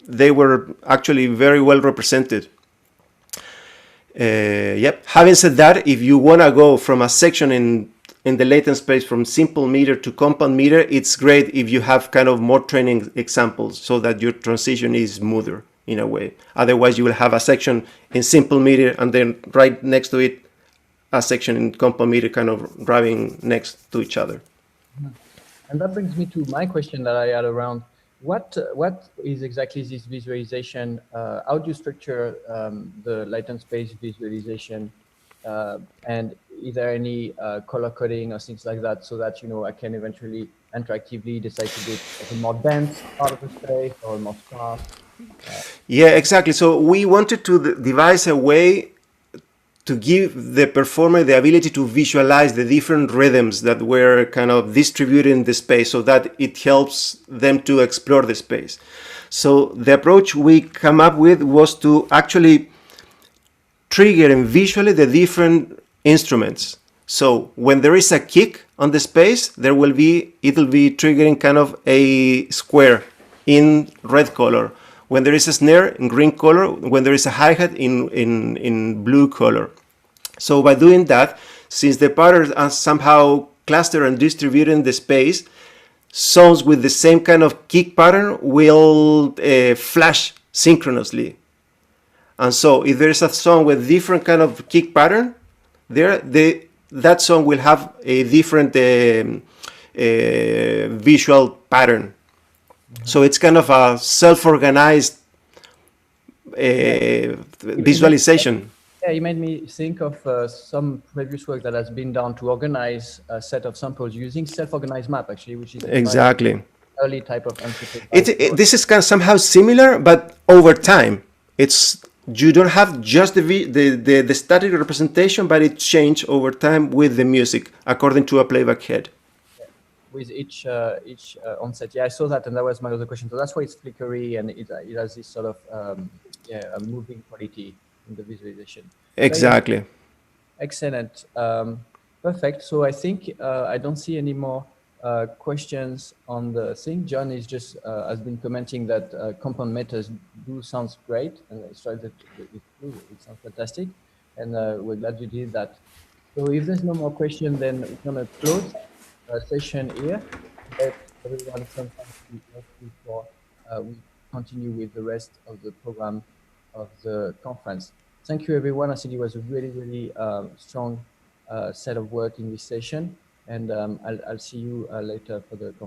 S6: they were actually very well represented. Yep. Having said that, if you want to go from a section in the latent space from simple meter to compound meter, it's great if you have kind of more training examples so that your transition is smoother in a way. Otherwise, you will have a section in simple meter and then right next to it, a section in compound meter kind of driving next to each other.
S1: And that brings me to my question that I had around what is exactly this visualization? How do you structure the latent space visualization? And is there any color coding or things like that so that I can eventually interactively decide to do it as a more dense part of the space or more sparse?
S6: Yeah, exactly. So we wanted to devise a way to give the performer the ability to visualize the different rhythms that were kind of distributed in the space so that it helps them to explore the space. So the approach we come up with was to actually trigger and visually the different instruments. So when there is a kick on the space, it'll be triggering kind of a square in red color. When there is a snare in green color, when there is a hi-hat in blue color. So by doing that, since the patterns are somehow clustered and distributed in the space, songs with the same kind of kick pattern will flash synchronously. And so if there is a song with different kind of kick pattern, that song will have a different visual pattern. So it's kind of a self-organized visualization.
S1: Yeah, it made me think of some previous work that has been done to organize a set of samples using self-organized map, actually, which is
S6: exactly
S1: early type of unsupervised.
S6: This is kind of somehow similar, but over time, you don't have just the static representation, but it changes over time with the music according to a playback head.
S1: With each onset. Yeah, I saw that, and that was my other question. So that's why it's flickery, and it has this sort of a moving quality in the visualization.
S6: Exactly.
S1: So, yeah. Excellent. Perfect. So I think I don't see any more questions on the thing. John is just has been commenting that compound meters do sounds great, and it's right that it's true. It sounds fantastic, and we're glad you did that. So if there's no more question, then we're gonna close session here. Let everyone some time to rest before we continue with the rest of the program of the conference. Thank you, everyone. I think it was a really, really strong set of work in this session, and I'll see you later for the conference.